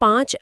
5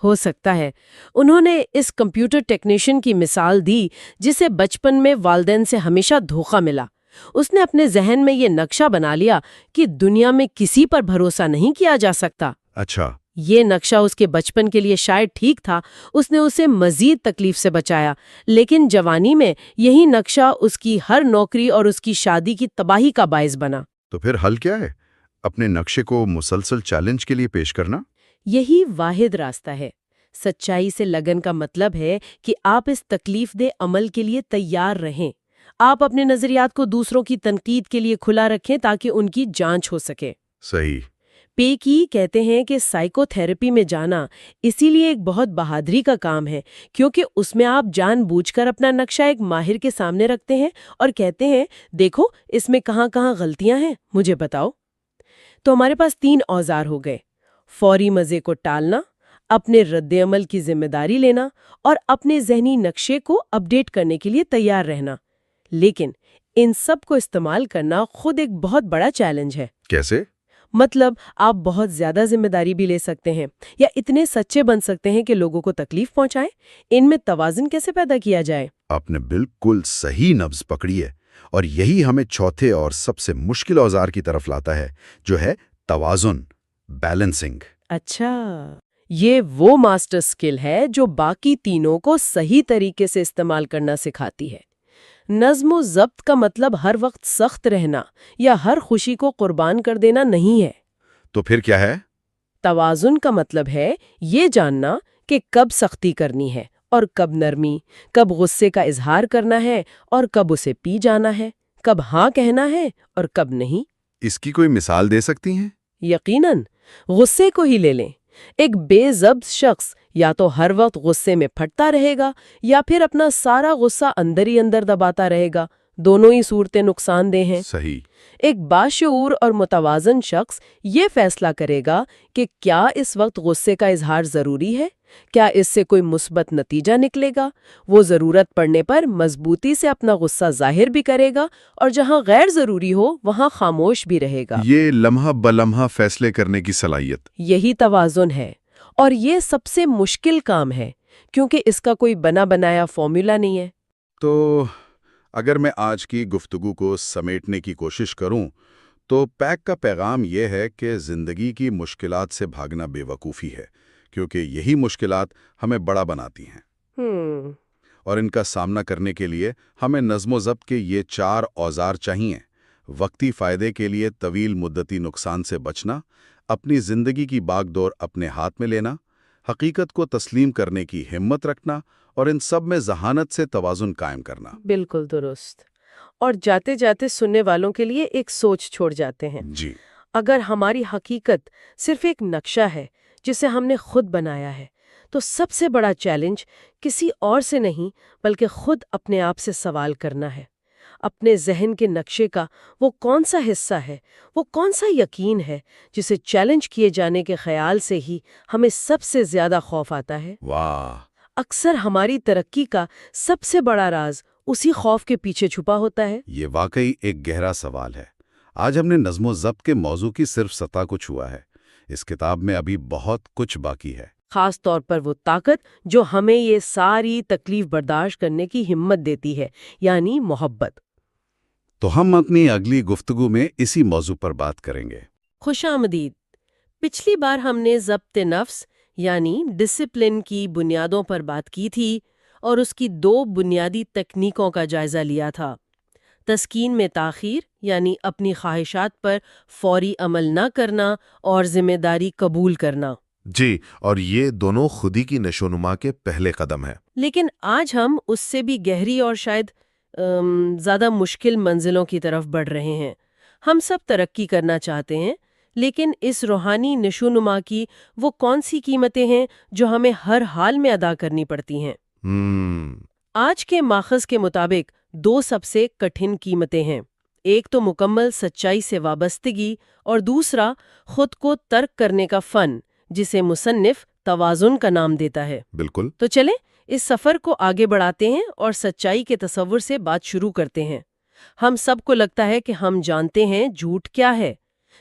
ہو سکتا ہے انہوں نے اس کمپیوٹر ٹیکنیشین کی مثال دی جسے بچپن میں والدین سے ہمیشہ دھوکہ ملا۔ اس نے اپنے ذہن میں یہ نقشہ بنا لیا کہ دنیا میں کسی پر بھروسہ نہیں کیا جا سکتا۔ اچھا، یہ نقشہ اس کے بچپن کے لیے شاید ٹھیک تھا، اس نے اسے مزید تکلیف سے بچایا، لیکن جوانی میں یہی نقشہ اس کی ہر نوکری اور اس کی شادی کی تباہی کا باعث بنا۔ تو پھر حل کیا ہے؟ اپنے نقشے کو مسلسل چیلنج کے لیے پیش کرنا؟ یہی واحد راستہ ہے۔ سچائی سے لگن کا مطلب ہے کہ آپ اس تکلیف دہ عمل کے لیے تیار رہیں۔ آپ اپنے نظریات کو دوسروں کی تنقید کے لیے کھلا رکھیں تاکہ ان کی جانچ ہو سکے۔ صحیح۔ پیکی کہتے ہیں کہ سائیکو تھراپی میں جانا اسی لیے ایک بہت بہادری کا کام ہے، کیونکہ اس میں آپ جان بوجھ کر اپنا نقشہ ایک ماہر کے سامنے رکھتے ہیں اور کہتے ہیں دیکھو اس میں کہاں کہاں غلطیاں ہیں، مجھے بتاؤ۔ تو ہمارے پاس 3 اوزار ہو گئے: فوری مزے کو ٹالنا، اپنے رد عمل کی ذمہ داری لینا، اور اپنے ذہنی نقشے کو اپڈیٹ کرنے کے لیے تیار رہنا۔ لیکن ان سب کو استعمال کرنا خود ایک بہت بڑا چیلنج ہے۔ کیسے؟ مطلب آپ بہت زیادہ ذمہ داری بھی لے سکتے ہیں یا اتنے سچے بن سکتے ہیں کہ لوگوں کو تکلیف پہنچائیں۔ ان میں توازن کیسے پیدا کیا جائے؟ آپ نے بالکل صحیح نبض پکڑی ہے، اور یہی ہمیں چوتھے اور سب سے مشکل اوزار کی طرف لاتا ہے، جو ہے توازن، بیلنسنگ۔ اچھا، یہ وہ ماسٹر سکل ہے جو باقی تینوں کو صحیح طریقے سے استعمال کرنا سکھاتی ہے۔ نظم و ضبط کا مطلب ہر وقت سخت رہنا یا ہر خوشی کو قربان کر دینا نہیں ہے۔ تو پھر کیا ہے؟ توازن کا مطلب ہے یہ جاننا کہ کب سختی کرنی ہے اور کب نرمی، کب غصے کا اظہار کرنا ہے اور کب اسے پی جانا ہے، کب ہاں کہنا ہے اور کب نہیں۔ اس کی کوئی مثال دے سکتی ہیں؟ یقیناً، غصے کو ہی لے لیں۔ ایک بے ضبط شخص یا تو ہر وقت غصے میں پھٹتا رہے گا یا پھر اپنا سارا غصہ اندر ہی اندر دباتا رہے گا۔ دونوں ہی صورتیں نقصان دہ ہیں۔ صحیح۔ ایک باشعور اور متوازن شخص یہ فیصلہ کرے گا کہ کیا اس وقت غصے کا اظہار ضروری ہے، کیا اس سے کوئی مثبت نتیجہ نکلے گا۔ وہ ضرورت پڑنے پر مضبوطی سے اپنا غصہ ظاہر بھی کرے گا اور جہاں غیر ضروری ہو وہاں خاموش بھی رہے گا۔ یہ لمحہ بلمحہ فیصلے کرنے کی صلاحیت۔ یہی توازن ہے، اور یہ سب سے مشکل کام ہے کیونکہ اس کا کوئی بنا بنایا فارمولا نہیں ہے۔ تو اگر میں آج کی گفتگو کو سمیٹنے کی کوشش کروں تو پیک کا پیغام یہ ہے کہ زندگی کی مشکلات سے بھاگنا بے وقوفی ہے، کیونکہ یہی مشکلات ہمیں بڑا بناتی ہیں۔ اور ان کا سامنا کرنے کے لیے ہمیں نظم و ضبط کے یہ 4 اوزار چاہیے: وقتی فائدے کے لیے طویل مدتی نقصان سے بچنا، اپنی زندگی کی باغ دور اپنے ہاتھ میں لینا، حقیقت کو تسلیم کرنے کی ہمت رکھنا، اور ان سب میں ذہانت سے توازن قائم کرنا۔ بالکل درست۔ اور جاتے جاتے سننے والوں کے لیے ایک سوچ چھوڑ جاتے ہیں۔ جی۔ اگر ہماری حقیقت صرف ایک نقشہ ہے جسے ہم نے خود بنایا ہے، تو سب سے بڑا چیلنج کسی اور سے نہیں بلکہ خود اپنے آپ سے سوال کرنا ہے۔ اپنے ذہن کے نقشے کا وہ کون سا حصہ ہے، وہ کون سا یقین ہے جسے چیلنج کیے جانے کے خیال سے ہی ہمیں سب سے زیادہ خوف آتا ہے۔ واہ! اکثر ہماری ترقی کا سب سے بڑا راز اسی خوف کے پیچھے چھپا ہوتا ہے۔ یہ واقعی ایک گہرا سوال ہے۔ آج ہم نے نظم و ضبط کے موضوع کی صرف سطح کو چھوا ہے۔ اس کتاب میں ابھی بہت کچھ باقی ہے، خاص طور پر وہ طاقت جو ہمیں یہ ساری تکلیف برداشت کرنے کی ہمت دیتی ہے، یعنی محبت۔ تو ہم اپنی اگلی گفتگو میں اسی موضوع پر بات کریں گے۔ خوش آمدید۔ پچھلی بار ہم نے ضبط نفس یعنی ڈسپلن کی بنیادوں پر بات کی تھی اور اس کی 2 بنیادی تکنیکوں کا جائزہ لیا تھا: تسکین میں تاخیر یعنی اپنی خواہشات پر فوری عمل نہ کرنا، اور ذمہ داری قبول کرنا۔ جی، اور یہ دونوں خودی کی نشوونما کے پہلے قدم ہیں۔ لیکن آج ہم اس سے بھی گہری اور شاید زیادہ مشکل منزلوں کی طرف بڑھ رہے ہیں۔ ہم سب ترقی کرنا چاہتے ہیں، لیکن اس روحانی نشوونما کی وہ کون سی قیمتیں ہیں جو ہمیں ہر حال میں ادا کرنی پڑتی ہیں؟ آج کے ماخذ کے مطابق 2 سب سے کٹھن قیمتیں ہیں۔ ایک تو مکمل سچائی سے وابستگی، اور دوسرا خود کو ترک کرنے کا فن، جسے مصنف توازن کا نام دیتا ہے۔ بالکل۔ تو چلیں اس سفر کو آگے بڑھاتے ہیں اور سچائی کے تصور سے بات شروع کرتے ہیں۔ ہم سب کو لگتا ہے کہ ہم جانتے ہیں جھوٹ کیا ہے،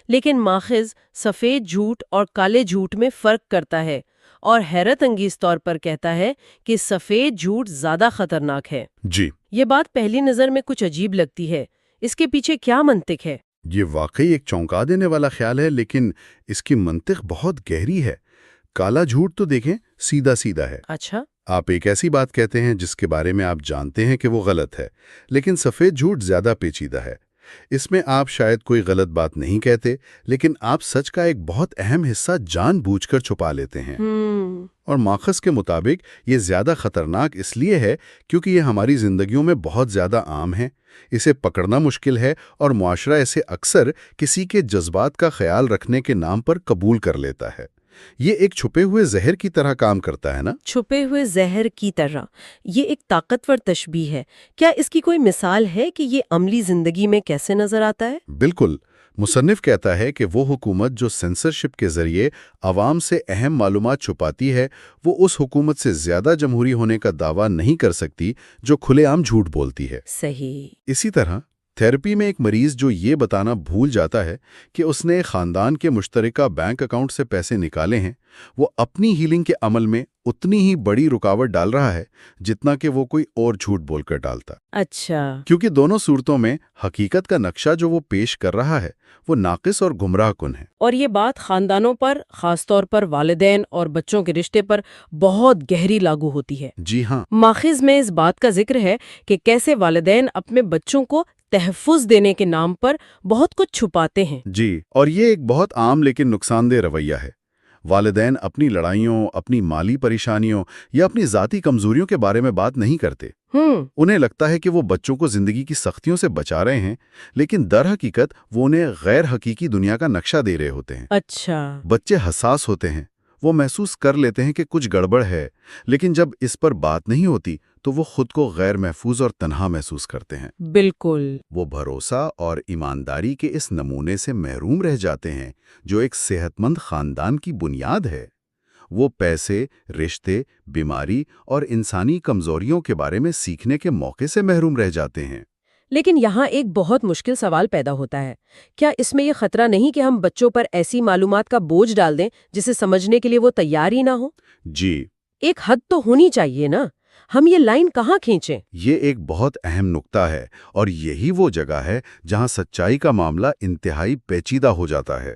لیکن ماخذ سفید جھوٹ اور کالے جھوٹ میں فرق کرتا ہے اور حیرت انگیز طور پر کہتا ہے کہ سفید جھوٹ زیادہ خطرناک ہے۔ جی، یہ بات پہلی نظر میں کچھ عجیب لگتی ہے، اس کے پیچھے کیا منطق ہے؟ یہ واقعی ایک چونکا دینے والا خیال ہے، لیکن اس کی منطق بہت گہری ہے۔ کالا جھوٹ تو دیکھیں سیدھا سیدھا ہے۔ اچھا، آپ ایک ایسی بات کہتے ہیں جس کے بارے میں آپ جانتے ہیں کہ وہ غلط ہے، لیکن سفید جھوٹ زیادہ پیچیدہ ہے۔ اس میں آپ شاید کوئی غلط بات نہیں کہتے، لیکن آپ سچ کا ایک بہت اہم حصہ جان بوجھ کر چھپا لیتے ہیں۔ اور ماخذ کے مطابق یہ زیادہ خطرناک اس لیے ہے کیونکہ یہ ہماری زندگیوں میں بہت زیادہ عام ہے، اسے پکڑنا مشکل ہے، اور معاشرہ اسے اکثر کسی کے جذبات کا خیال رکھنے کے نام پر قبول کر لیتا ہے۔ یہ ایک چھپے ہوئے زہر کی طرح کام کرتا ہے نا؟ چھپے ہوئے زہر کی طرح، یہ ایک طاقتور تشبیہ ہے۔ کیا اس کی کوئی مثال ہے کہ یہ عملی زندگی میں کیسے نظر آتا ہے؟ بالکل۔ مصنف کہتا ہے کہ وہ حکومت جو سینسرشپ کے ذریعے عوام سے اہم معلومات چھپاتی ہے، وہ اس حکومت سے زیادہ جمہوری ہونے کا دعویٰ نہیں کر سکتی جو کھلے عام جھوٹ بولتی ہے۔ صحیح۔ اسی طرح تھیراپی میں ایک مریض جو یہ بتانا بھول جاتا ہے کہ اس نے خاندان کے مشترکہ بینک اکاؤنٹ سے پیسے نکالے ہیں، وہ اپنی ہیلنگ کے عمل میں اتنی ہی بڑی رکاوٹ ڈال رہا ہے جتنا کہ وہ کوئی اور جھوٹ بول کر ڈالتا۔ اچھا، کیونکہ دونوں صورتوں میں حقیقت کا نقشہ جو وہ پیش کر رہا ہے وہ ناقص اور گمراہ کن ہے۔ اور یہ بات خاندانوں پر، خاص طور پر والدین اور بچوں کے رشتے پر بہت گہری لاگو ہوتی ہے۔ جی ہاں، ماخذ میں اس بات کا ذکر ہے کہ کیسے والدین اپنے بچوں کو تحفظ دینے کے نام پر بہت کچھ چھپاتے ہیں۔ جی، اور یہ ایک بہت عام لیکن نقصان دہ رویہ ہے۔ والدین اپنی لڑائیوں، اپنی مالی پریشانیوں یا اپنی ذاتی کمزوریوں کے بارے میں بات نہیں کرتے۔ انہیں لگتا ہے کہ وہ بچوں کو زندگی کی سختیوں سے بچا رہے ہیں، لیکن در حقیقت وہ انہیں غیر حقیقی دنیا کا نقشہ دے رہے ہوتے ہیں۔ اچھا، بچے حساس ہوتے ہیں، وہ محسوس کر لیتے ہیں کہ کچھ گڑبڑ ہے، لیکن جب اس پر بات نہیں ہوتی تو وہ خود کو غیر محفوظ اور تنہا محسوس کرتے ہیں۔ بالکل۔ وہ بھروسہ اور ایمانداری کے اس نمونے سے محروم رہ جاتے ہیں جو ایک صحت مند خاندان کی بنیاد ہے۔ وہ پیسے، رشتے، بیماری اور انسانی کمزوریوں کے بارے میں سیکھنے کے موقع سے محروم رہ جاتے ہیں۔ لیکن یہاں ایک بہت مشکل سوال پیدا ہوتا ہے، کیا اس میں یہ خطرہ نہیں کہ ہم بچوں پر ایسی معلومات کا بوجھ ڈال دیں جسے سمجھنے کے لیے وہ تیار ہی نہ ہو؟ جی، ایک حد تو ہونی چاہیے نا، ہم یہ لائن کہاں کھینچیں؟ یہ ایک بہت اہم نقطہ ہے، اور یہی وہ جگہ ہے جہاں سچائی کا معاملہ انتہائی پیچیدہ ہو جاتا ہے۔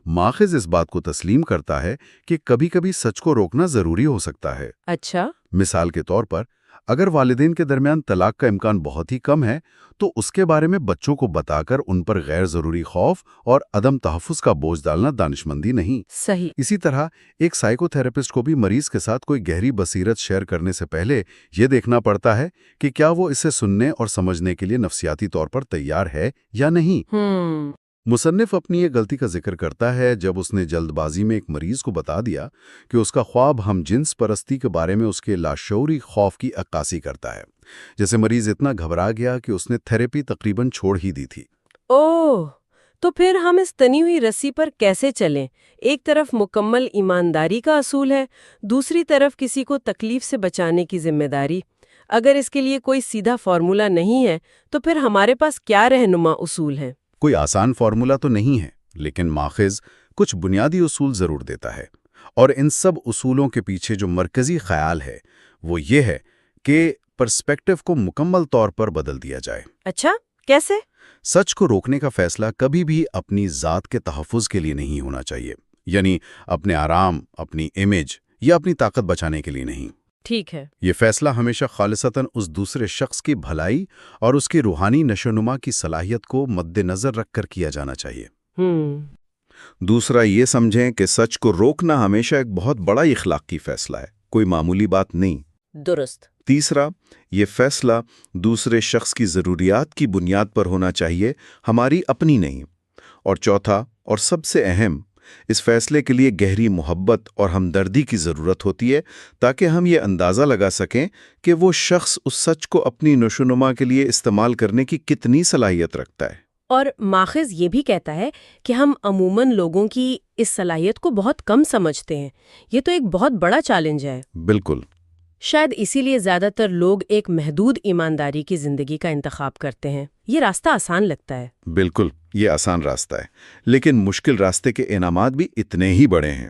ماخذ اس بات کو تسلیم کرتا ہے کہ کبھی کبھی سچ کو روکنا ضروری ہو سکتا ہے۔ اچھا، مثال کے طور پر، اگر والدین کے درمیان طلاق کا امکان بہت ہی کم ہے تو اس کے بارے میں بچوں کو بتا کر ان پر غیر ضروری خوف اور عدم تحفظ کا بوجھ ڈالنا دانشمندی نہیں۔ صحیح۔ اسی طرح ایک سائیکو تھراپسٹ کو بھی مریض کے ساتھ کوئی گہری بصیرت شیئر کرنے سے پہلے یہ دیکھنا پڑتا ہے کہ کیا وہ اسے سننے اور سمجھنے کے لیے نفسیاتی طور پر تیار ہے یا نہیں۔ مصنف اپنی یہ غلطی کا ذکر کرتا ہے جب اس نے جلد بازی میں ایک مریض کو بتا دیا کہ اس کا خواب ہم جنس پرستی کے بارے میں اس کے لاشعوری خوف کی عکاسی کرتا ہے۔ جیسے مریض اتنا گھبرا گیا کہ اس نے تھراپی تقریباً چھوڑ ہی دی تھی۔ اوہ، تو پھر ہم اس تنی ہوئی رسی پر کیسے چلیں؟ ایک طرف مکمل ایمانداری کا اصول ہے، دوسری طرف کسی کو تکلیف سے بچانے کی ذمہ داری۔ اگر اس کے لیے کوئی سیدھا فارمولا نہیں ہے تو پھر ہمارے پاس کیا رہنما اصول ہیں؟ کوئی آسان فارمولا تو نہیں ہے، لیکن ماخذ کچھ بنیادی اصول ضرور دیتا ہے، اور ان سب اصولوں کے پیچھے جو مرکزی خیال ہے وہ یہ ہے کہ پرسپیکٹو کو مکمل طور پر بدل دیا جائے۔ اچھا، کیسے؟ سچ کو روکنے کا فیصلہ کبھی بھی اپنی ذات کے تحفظ کے لیے نہیں ہونا چاہیے، یعنی اپنے آرام، اپنی امیج یا اپنی طاقت بچانے کے لیے نہیں۔ ٹھیک ہے۔ یہ فیصلہ ہمیشہ خالصتاً اس دوسرے شخص کی بھلائی اور اس کی روحانی نشوونما کی صلاحیت کو مد نظر رکھ کر کیا جانا چاہیے۔ دوسرا، یہ سمجھیں کہ سچ کو روکنا ہمیشہ ایک بہت بڑا اخلاقی فیصلہ ہے، کوئی معمولی بات نہیں۔ درست۔ تیسرا، یہ فیصلہ دوسرے شخص کی ضروریات کی بنیاد پر ہونا چاہیے، ہماری اپنی نہیں۔ اور چوتھا اور سب سے اہم، اس فیصلے کے لیے گہری محبت اور ہمدردی کی ضرورت ہوتی ہے تاکہ ہم یہ اندازہ لگا سکیں کہ وہ شخص اس سچ کو اپنی نشوونما کے لیے استعمال کرنے کی کتنی صلاحیت رکھتا ہے۔ اور ماخذ یہ بھی کہتا ہے کہ ہم عموماً لوگوں کی اس صلاحیت کو بہت کم سمجھتے ہیں۔ یہ تو ایک بہت بڑا چیلنج ہے۔ بالکل۔ شاید اسی لیے زیادہ تر لوگ ایک محدود ایمانداری کی زندگی کا انتخاب کرتے ہیں۔ یہ راستہ آسان لگتا ہے۔ بالکل، یہ آسان راستہ ہے، لیکن مشکل راستے کے انعامات بھی اتنے ہی بڑے ہیں۔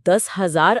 10,000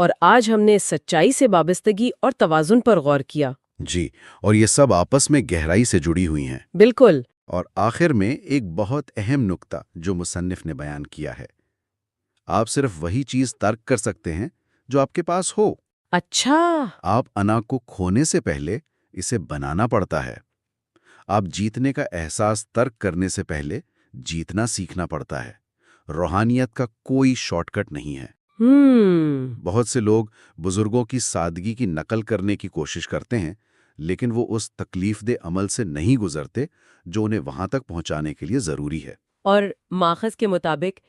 اور آج ہم نے سچائی سے وابستگی اور توازن پر غور کیا۔ جی، اور یہ سب آپس میں گہرائی سے جڑی ہوئی ہیں۔ بالکل۔ اور آخر میں ایک بہت اہم نکتہ جو مصنف نے بیان کیا ہے، آپ صرف وہی چیز ترک کر سکتے ہیں جو آپ کے پاس ہو۔ اچھا۔ آپ انا کو کھونے سے پہلے اسے بنانا پڑتا ہے۔ آپ جیتنے کا احساس ترک کرنے سے پہلے جیتنا سیکھنا پڑتا ہے۔ روحانیت کا کوئی شارٹ کٹ نہیں ہے۔ بہت سے لوگ بزرگوں کی سادگی کی نقل کرنے کی کوشش کرتے ہیں، لیکن وہ اس تکلیف دہ عمل سے نہیں گزرتے جو انہیں وہاں تک پہنچانے کے لیے ضروری ہے۔ اور ماخذ کے مطابق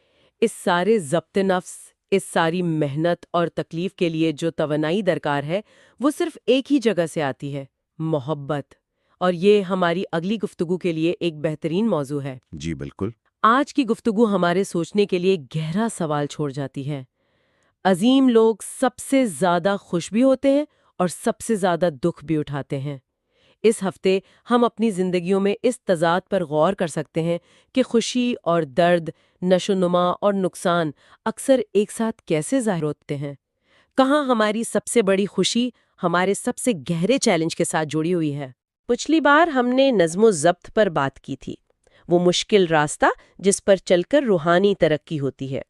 اس سارے ضبط نفس، اس ساری محنت اور تکلیف کے لیے جو توانائی درکار ہے وہ صرف ایک ہی جگہ سے آتی ہے، محبت۔ اور یہ ہماری اگلی گفتگو کے لیے ایک بہترین موضوع ہے۔ جی بالکل۔ آج کی گفتگو ہمارے سوچنے کے لیے گہرا سوال چھوڑ جاتی ہے۔ عظیم لوگ سب سے زیادہ خوش بھی ہوتے ہیں اور سب سے زیادہ دکھ بھی اٹھاتے ہیں۔ اس ہفتے ہم اپنی زندگیوں میں اس تضاد پر غور کر سکتے ہیں کہ خوشی اور درد، نشو و نما اور نقصان اکثر ایک ساتھ کیسے ظاہر ہوتے ہیں۔ کہاں ہماری سب سے بڑی خوشی ہمارے سب سے گہرے چیلنج کے ساتھ جڑی ہوئی ہے۔ پچھلی بار ہم نے نظم و ضبط پر بات کی تھی، وہ مشکل راستہ جس پر چل کر روحانی ترقی ہوتی ہے۔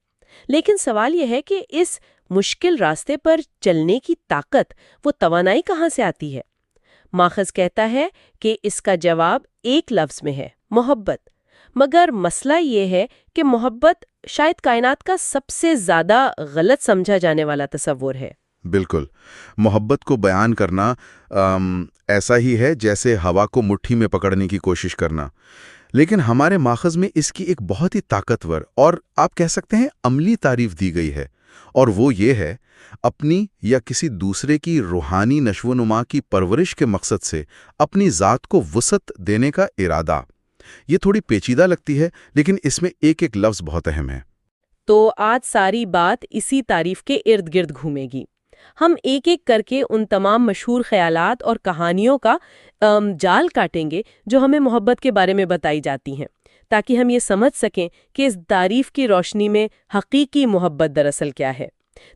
لیکن سوال یہ ہے کہ اس مشکل راستے پر چلنے کی طاقت، وہ توانائی کہاں سے آتی ہے؟ ماخذ کہتا ہے کہ اس کا جواب ایک لفظ میں ہے، محبت۔ مگر مسئلہ یہ ہے کہ محبت شاید کائنات کا سب سے زیادہ غلط سمجھا جانے والا تصور ہے۔ بالکل، محبت کو بیان کرنا ایسا ہی ہے جیسے ہوا کو مٹھی میں پکڑنے کی کوشش کرنا۔ لیکن ہمارے ماخذ میں اس کی ایک بہت ہی طاقتور اور آپ کہہ سکتے ہیں عملی تعریف دی گئی ہے، اور وہ یہ ہے اپنی یا کسی دوسرے کی روحانی نشو و نما کی پرورش کے مقصد سے اپنی ذات کو وسعت دینے کا ارادہ۔ یہ تھوڑی پیچیدہ لگتی ہے، لیکن اس میں ایک ایک لفظ بہت اہم ہے۔ تو آج ساری بات اسی تعریف کے ارد گرد گھومے گی۔ ہم ایک ایک کر کے ان تمام مشہور خیالات اور کہانیوں کا جال کاٹیں گے جو ہمیں محبت کے بارے میں بتائی جاتی ہیں، تاکہ ہم یہ سمجھ سکیں کہ اس تعریف کی روشنی میں حقیقی محبت دراصل کیا ہے۔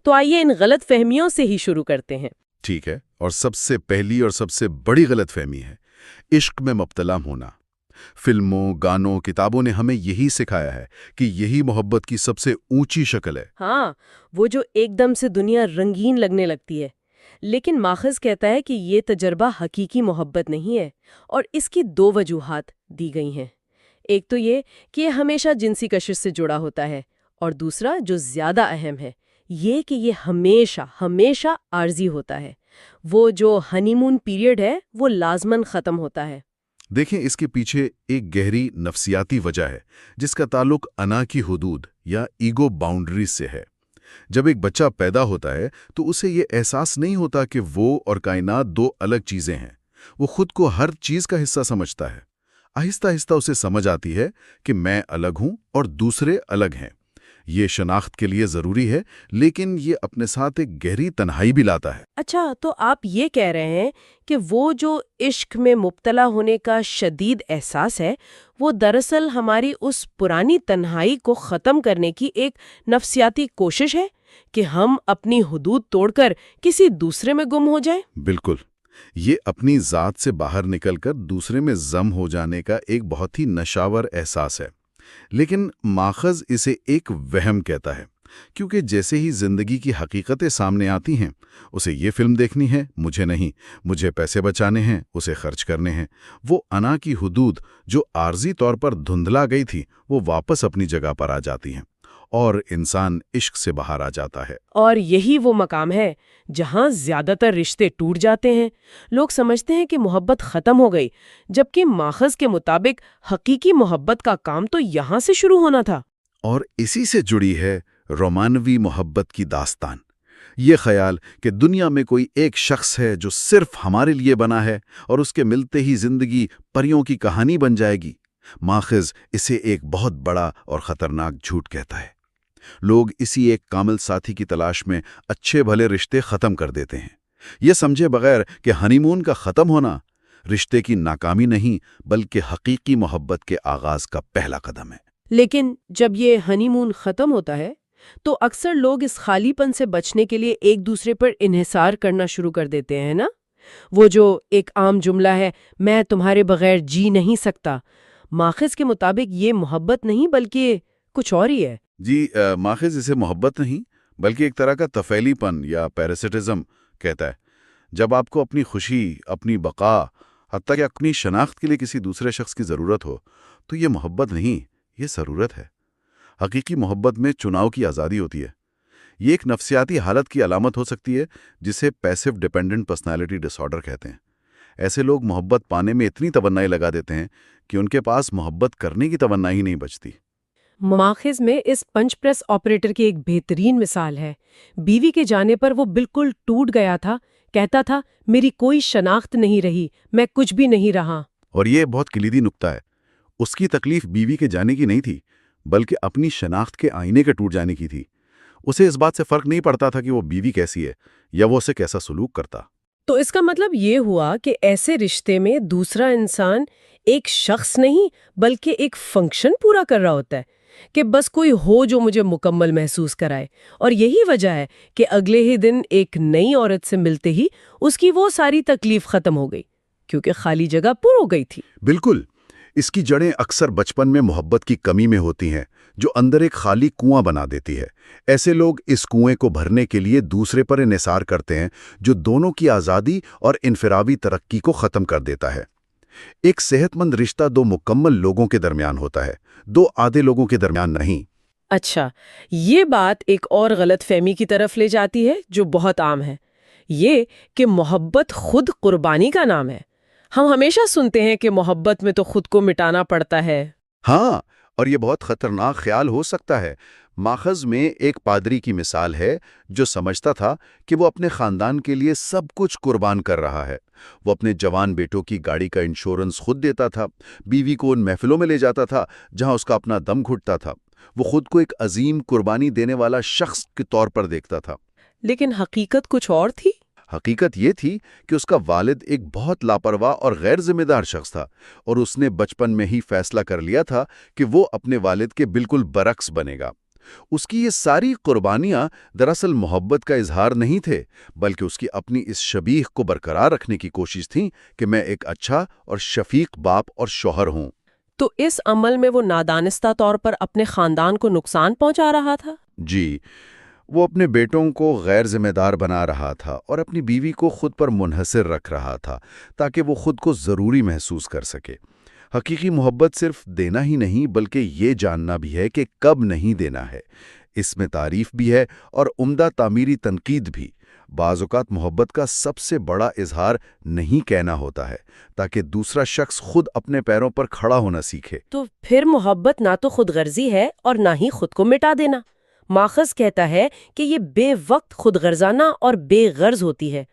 تو آئیے ان غلط فہمیوں سے ہی شروع کرتے ہیں۔ ٹھیک ہے، اور سب سے پہلی اور سب سے بڑی غلط فہمی ہے عشق میں مبتلا ہونا۔ فلموں، گانوں، کتابوں نے ہمیں یہی سکھایا ہے کہ یہی محبت کی سب سے اونچی شکل ہے۔ ہاں، وہ جو ایک دم سے دنیا رنگین لگنے لگتی ہے۔ لیکن ماخذ کہتا ہے کہ یہ تجربہ حقیقی محبت نہیں ہے، اور اس کی دو وجوہات دی گئی ہیں۔ ایک تو یہ کہ یہ ہمیشہ جنسی کشش سے جڑا ہوتا ہے، اور دوسرا جو زیادہ اہم ہے یہ کہ یہ ہمیشہ عارضی ہوتا ہے۔ وہ جو ہنی مون پیریڈ ہے وہ لازماً ختم ہوتا ہے۔ دیکھیں، اس کے پیچھے ایک گہری نفسیاتی وجہ ہے جس کا تعلق انا کی حدود یا ایگو باؤنڈریز سے ہے۔ جب ایک بچہ پیدا ہوتا ہے تو اسے یہ احساس نہیں ہوتا کہ وہ اور کائنات دو الگ چیزیں ہیں۔ وہ خود کو ہر چیز کا حصہ سمجھتا ہے۔ آہستہ آہستہ اسے سمجھ آتی ہے کہ میں الگ ہوں اور دوسرے الگ ہیں۔ یہ شناخت کے لیے ضروری ہے، لیکن یہ اپنے ساتھ ایک گہری تنہائی بھی لاتا ہے۔ اچھا، تو آپ یہ کہہ رہے ہیں کہ وہ جو عشق میں مبتلا ہونے کا شدید احساس ہے وہ دراصل ہماری اس پرانی تنہائی کو ختم کرنے کی ایک نفسیاتی کوشش ہے کہ ہم اپنی حدود توڑ کر کسی دوسرے میں گم ہو جائیں؟ بالکل، یہ اپنی ذات سے باہر نکل کر دوسرے میں ضم ہو جانے کا ایک بہت ہی نشاور احساس ہے۔ لیکن ماخذ اسے ایک وہم کہتا ہے، کیونکہ جیسے ہی زندگی کی حقیقتیں سامنے آتی ہیں، اسے یہ فلم دیکھنی ہے، مجھے نہیں، مجھے پیسے بچانے ہیں، اسے خرچ کرنے ہیں، وہ انا کی حدود جو عارضی طور پر دھندلا گئی تھی وہ واپس اپنی جگہ پر آ جاتی ہیں، اور انسان عشق سے باہر آ جاتا ہے۔ اور یہی وہ مقام ہے جہاں زیادہ تر رشتے ٹوٹ جاتے ہیں۔ لوگ سمجھتے ہیں کہ محبت ختم ہو گئی، جبکہ ماخذ کے مطابق حقیقی محبت کا کام تو یہاں سے شروع ہونا تھا۔ اور اسی سے جڑی ہے رومانوی محبت کی داستان۔ یہ خیال کہ دنیا میں کوئی ایک شخص ہے جو صرف ہمارے لیے بنا ہے اور اس کے ملتے ہی زندگی پریوں کی کہانی بن جائے گی، ماخذ اسے ایک بہت بڑا اور خطرناک جھوٹ کہتا ہے۔ لوگ اسی ایک کامل ساتھی کی تلاش میں اچھے بھلے رشتے ختم کر دیتے ہیں، یہ سمجھے بغیر کہ ہنی مون کا ختم ہونا رشتے کی ناکامی نہیں بلکہ حقیقی محبت کے آغاز کا پہلا قدم ہے۔ لیکن جب یہ ہنی مون ختم ہوتا ہے تو اکثر لوگ اس خالی پن سے بچنے کے لیے ایک دوسرے پر انحصار کرنا شروع کر دیتے ہیں نا؟ وہ جو ایک عام جملہ ہے، میں تمہارے بغیر جی نہیں سکتا، ماخذ کے مطابق یہ محبت نہیں بلکہ کچھ اور ہی ہے۔ جی ماخذ اسے محبت نہیں بلکہ ایک طرح کا طفیلی پن یا پیراسٹزم کہتا ہے۔ جب آپ کو اپنی خوشی، اپنی بقا، حتیٰ کہ اپنی شناخت کے لیے کسی دوسرے شخص کی ضرورت ہو تو یہ محبت نہیں، یہ ضرورت ہے۔ حقیقی محبت میں چناؤ کی آزادی ہوتی ہے۔ یہ ایک نفسیاتی حالت کی علامت ہو سکتی ہے جسے پیسو ڈیپینڈنٹ پرسنالٹی ڈس آرڈر کہتے ہیں۔ ایسے لوگ محبت پانے میں اتنی توانائی لگا دیتے ہیں کہ ان کے پاس محبت کرنے کی توانائی ہی نہیں بچتی۔ ماخذ میں اس پنچ پریس آپریٹر کی ایک بہترین مثال ہے۔ بیوی کے جانے پر وہ بالکل ٹوٹ گیا تھا، کہتا تھا میری کوئی شناخت نہیں رہی، میں کچھ بھی نہیں رہا۔ اور یہ بہت کلیدی نکتہ ہے۔ اس کی تکلیف بیوی کے جانے کی نہیں تھی بلکہ اپنی شناخت کے آئینے کے ٹوٹ جانے کی تھی۔ اسے اس بات سے فرق نہیں پڑتا تھا کہ وہ بیوی کیسی ہے یا وہ اسے کیسا سلوک کرتا۔ تو اس کا مطلب یہ ہوا کہ ایسے رشتے میں دوسرا انسان ایک شخص نہیں بلکہ ایک فنکشن پورا کر رہا ہوتا ہے، کہ بس کوئی ہو جو مجھے مکمل محسوس کرائے۔ اور یہی وجہ ہے کہ اگلے ہی دن ایک نئی عورت سے ملتے ہی اس کی وہ ساری تکلیف ختم ہو گئی، کیونکہ خالی جگہ پر ہو گئی تھی۔ بالکل، اس کی جڑیں اکثر بچپن میں محبت کی کمی میں ہوتی ہیں جو اندر ایک خالی کنواں بنا دیتی ہے۔ ایسے لوگ اس کنویں کو بھرنے کے لیے دوسرے پر انحصار کرتے ہیں جو دونوں کی آزادی اور انفرادی ترقی کو ختم کر دیتا ہے۔ ایک صحت مند رشتہ دو مکمل لوگوں کے درمیان ہوتا ہے، دو آدھے لوگوں کے درمیان نہیں۔ اچھا، یہ بات ایک اور غلط فہمی کی طرف لے جاتی ہے جو بہت عام ہے، یہ کہ محبت خود قربانی کا نام ہے۔ ہم ہمیشہ سنتے ہیں کہ محبت میں تو خود کو مٹانا پڑتا ہے۔ ہاں، اور یہ بہت خطرناک خیال ہو سکتا ہے۔ ماخذ میں ایک پادری کی مثال ہے جو سمجھتا تھا کہ وہ اپنے خاندان کے لیے سب کچھ قربان کر رہا ہے۔ وہ اپنے جوان بیٹوں کی گاڑی کا انشورنس خود دیتا تھا، بیوی کو ان محفلوں میں لے جاتا تھا جہاں اس کا اپنا دم گھٹتا تھا۔ وہ خود کو ایک عظیم قربانی دینے والا شخص کے طور پر دیکھتا تھا۔ لیکن حقیقت کچھ اور تھی۔ حقیقت یہ تھی کہ اس کا والد ایک بہت لاپرواہ اور غیر ذمہ دار شخص تھا، اور اس نے بچپن میں ہی فیصلہ کر لیا تھا کہ وہ اپنے والد کے بالکل برعکس بنے گا۔ اس کی یہ ساری قربانیاں دراصل محبت کا اظہار نہیں تھے، بلکہ اس کی اپنی اس شبیہ کو برقرار رکھنے کی کوشش تھی کہ میں ایک اچھا اور شفیق باپ اور شوہر ہوں۔ تو اس عمل میں وہ نادانستہ طور پر اپنے خاندان کو نقصان پہنچا رہا تھا۔ جی، وہ اپنے بیٹوں کو غیر ذمہ دار بنا رہا تھا اور اپنی بیوی کو خود پر منحصر رکھ رہا تھا تاکہ وہ خود کو ضروری محسوس کر سکے۔ حقیقی محبت صرف دینا ہی نہیں بلکہ یہ جاننا بھی ہے کہ کب نہیں دینا ہے۔ اس میں تعریف بھی ہے اور عمدہ تعمیری تنقید بھی۔ بعض اوقات محبت کا سب سے بڑا اظہار نہیں کہنا ہوتا ہے تاکہ دوسرا شخص خود اپنے پیروں پر کھڑا ہونا سیکھے۔ تو پھر محبت نہ تو خود غرضی ہے اور نہ ہی خود کو مٹا دینا۔ ماخذ کہتا ہے کہ یہ بے وقت خود غرضانہ اور بے غرض ہوتی ہے۔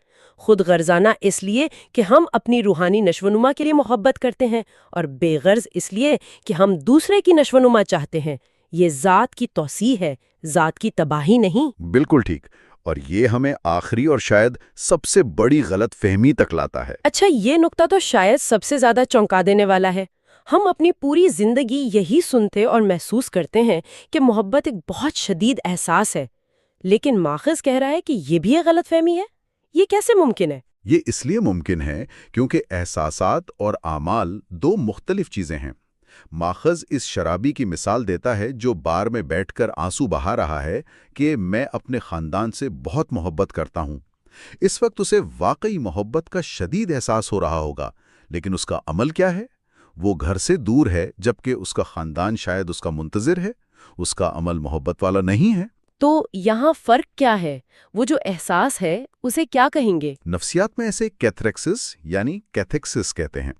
خود غرضانہ اس لیے کہ ہم اپنی روحانی نشوونما کے لیے محبت کرتے ہیں، اور بے غرض اس لیے کہ ہم دوسرے کی نشوونما چاہتے ہیں۔ یہ ذات کی توسیع ہے، ذات کی تباہی نہیں۔ بالکل ٹھیک، اور یہ ہمیں آخری اور شاید سب سے بڑی غلط فہمی تک لاتا ہے۔ اچھا، یہ نکتہ تو شاید سب سے زیادہ چونکا دینے والا ہے۔ ہم اپنی پوری زندگی یہی سنتے اور محسوس کرتے ہیں کہ محبت ایک بہت شدید احساس ہے، لیکن ماخذ کہہ رہا ہے کہ یہ بھی ایک غلط فہمی ہے۔ یہ کیسے ممکن ہے؟ یہ اس لیے ممکن ہے کیونکہ احساسات اور اعمال دو مختلف چیزیں ہیں۔ ماخذ اس شرابی کی مثال دیتا ہے جو بار میں بیٹھ کر آنسو بہا رہا ہے کہ میں اپنے خاندان سے بہت محبت کرتا ہوں۔ اس وقت اسے واقعی محبت کا شدید احساس ہو رہا ہوگا، لیکن اس کا عمل کیا ہے؟ وہ گھر سے دور ہے جبکہ اس کا خاندان شاید اس کا منتظر ہے۔ اس کا عمل محبت والا نہیں ہے۔ تو یہاں فرق کیا ہے؟ وہ جو احساس ہے اسے کیا کہیں گے؟ نفسیات میں اسے کیتھریکسس یعنی کیتھیکسس کہتے ہیں۔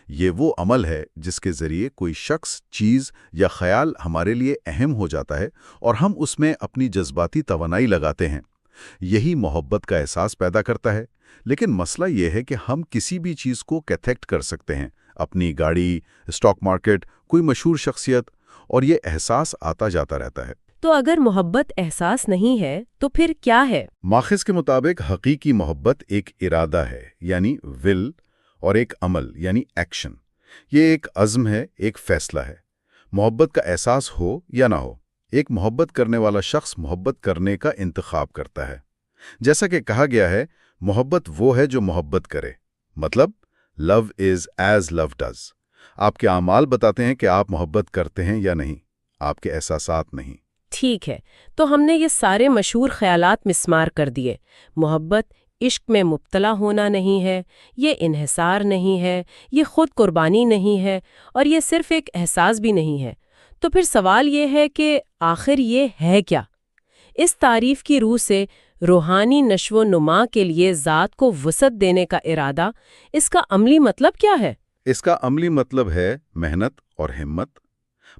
یہ وہ عمل ہے جس کے ذریعے کوئی شخص، چیز یا خیال ہمارے لیے اہم ہو جاتا ہے اور ہم اس میں اپنی جذباتی توانائی لگاتے ہیں۔ یہی محبت کا احساس پیدا کرتا ہے۔ لیکن مسئلہ یہ ہے کہ ہم کسی بھی چیز کو کیتھیکٹ کر سکتے ہیں، اپنی گاڑی، اسٹاک مارکیٹ، کوئی مشہور شخصیت، اور یہ احساس آتا جاتا رہتا ہے۔ تو اگر محبت احساس نہیں ہے تو پھر کیا ہے؟ ماخذ کے مطابق حقیقی محبت ایک ارادہ ہے یعنی ول، اور ایک عمل یعنی ایکشن۔ یہ ایک عزم ہے، ایک فیصلہ ہے۔ محبت کا احساس ہو یا نہ ہو، ایک محبت کرنے والا شخص محبت کرنے کا انتخاب کرتا ہے. جیسا کہ کہا گیا ہے، محبت وہ ہے جو محبت کرے. مطلب لو از ایز لو ڈز. آپ کے اعمال بتاتے ہیں کہ آپ محبت کرتے ہیں یا نہیں، آپ کے احساسات نہیں. ٹھیک ہے، تو ہم نے یہ سارے مشہور خیالات مسمار کر دیے. محبت عشق میں مبتلا ہونا نہیں ہے، یہ انحصار نہیں ہے، یہ خود قربانی نہیں ہے، اور یہ صرف ایک احساس بھی نہیں ہے. تو پھر سوال یہ ہے کہ آخر یہ ہے کیا؟ اس تعریف کی روح سے روحانی نشو و نما کے لیے ذات کو وسعت دینے کا ارادہ، اس کا عملی مطلب کیا ہے؟ اس کا عملی مطلب ہے محنت اور ہمت.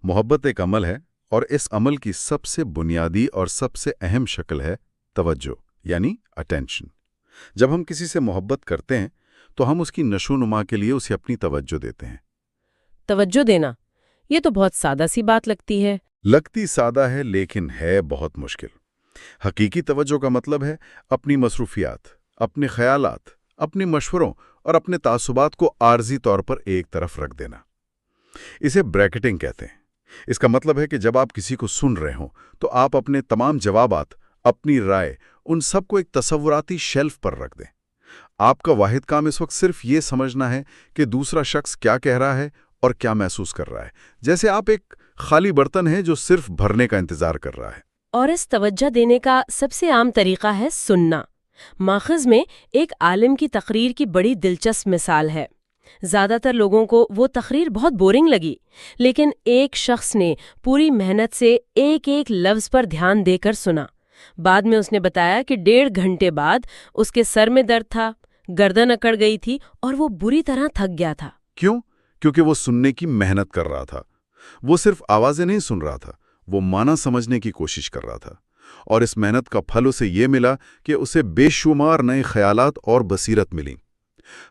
محبت ایک عمل ہے، اور اس عمل کی سب سے بنیادی اور سب سے اہم شکل ہے توجہ، یعنی اٹینشن. جب ہم کسی سے محبت کرتے ہیں تو ہم اس کی نشو و نما کے لیے اسے اپنی توجہ دیتے ہیں. توجہ دینا، یہ تو بہت سادہ سی بات لگتی ہے. لگتی سادہ ہے لیکن ہے بہت مشکل. حقیقی توجہ کا مطلب ہے اپنی مصروفیات، اپنے خیالات، اپنے مشوروں اور اپنے تعصبات کو عارضی طور پر ایک طرف رکھ دینا. اسے بریکٹنگ کہتے ہیں. اس کا مطلب ہے کہ جب آپ کسی کو سن رہے ہوں تو آپ اپنے تمام جوابات، اپنی رائے، ان سب کو ایک تصوراتی شیلف پر رکھ دیں. آپ کا واحد کام اس وقت صرف یہ سمجھنا ہے کہ دوسرا شخص کیا کہہ رہا ہے اور کیا محسوس کر رہا ہے، جیسے آپ ایک خالی برتن ہے جو صرف بھرنے کا انتظار کر رہا ہے. اور اس توجہ دینے کا سب سے عام طریقہ ہے سننا. ماخذ میں ایک عالم کی تقریر کی بڑی دلچسپ مثال ہے. زیادہ تر لوگوں کو وہ تقریر بہت بورنگ لگی، لیکن ایک شخص نے پوری محنت سے ایک ایک لفظ پر دھیان دے کر سنا. بعد میں اس نے بتایا کہ 1.5 گھنٹے بعد اس کے سر میں درد تھا، گردن اکڑ گئی تھی اور وہ بری طرح تھک گیا تھا. کیوں؟ کیونکہ وہ سننے کی محنت کر رہا تھا. وہ صرف آوازیں نہیں سن رہا تھا، وہ معنی سمجھنے کی کوشش کر رہا تھا. اور اس محنت کا پھل اسے یہ ملا کہ اسے بے شمار نئے خیالات اور بصیرت ملی.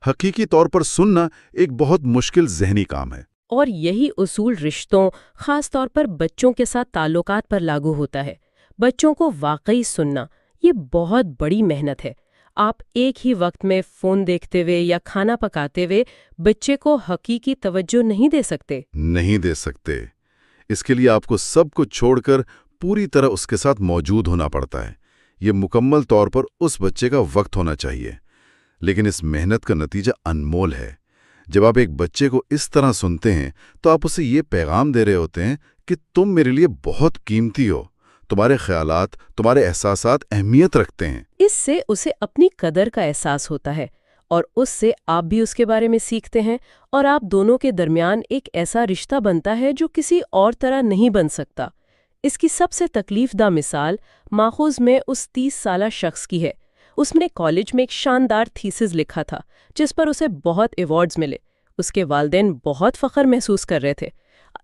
حقیقی طور پر سننا ایک بہت مشکل ذہنی کام ہے. اور یہی اصول رشتوں، خاص طور پر بچوں کے ساتھ تعلقات پر لاگو ہوتا ہے. بچوں کو واقعی سننا یہ بہت بڑی محنت ہے. آپ ایک ہی وقت میں فون دیکھتے ہوئے یا کھانا پکاتے ہوئے بچے کو حقیقی توجہ نہیں دے سکتے. نہیں دے سکتے. اس کے لیے آپ کو سب کچھ چھوڑ کر پوری طرح اس کے ساتھ موجود ہونا پڑتا ہے. یہ مکمل طور پر اس بچے کا وقت ہونا چاہیے. لیکن اس محنت کا نتیجہ انمول ہے. جب آپ ایک بچے کو اس طرح سنتے ہیں تو آپ اسے یہ پیغام دے رہے ہوتے ہیں کہ تم میرے لیے بہت قیمتی ہو، تمہارے خیالات، تمہارے احساسات اہمیت رکھتے ہیں. اس سے اسے اپنی قدر کا احساس ہوتا ہے، اور اس سے آپ بھی اس کے بارے میں سیکھتے ہیں، اور آپ دونوں کے درمیان ایک ایسا رشتہ بنتا ہے جو کسی اور طرح نہیں بن سکتا. اس کی سب سے تکلیف دہ مثال ماخوذ میں اس 30 سالہ شخص کی ہے. اس نے کالج میں ایک شاندار تھیسس لکھا تھا جس پر اسے بہت ایوارڈز ملے. اس کے والدین بہت فخر محسوس کر رہے تھے،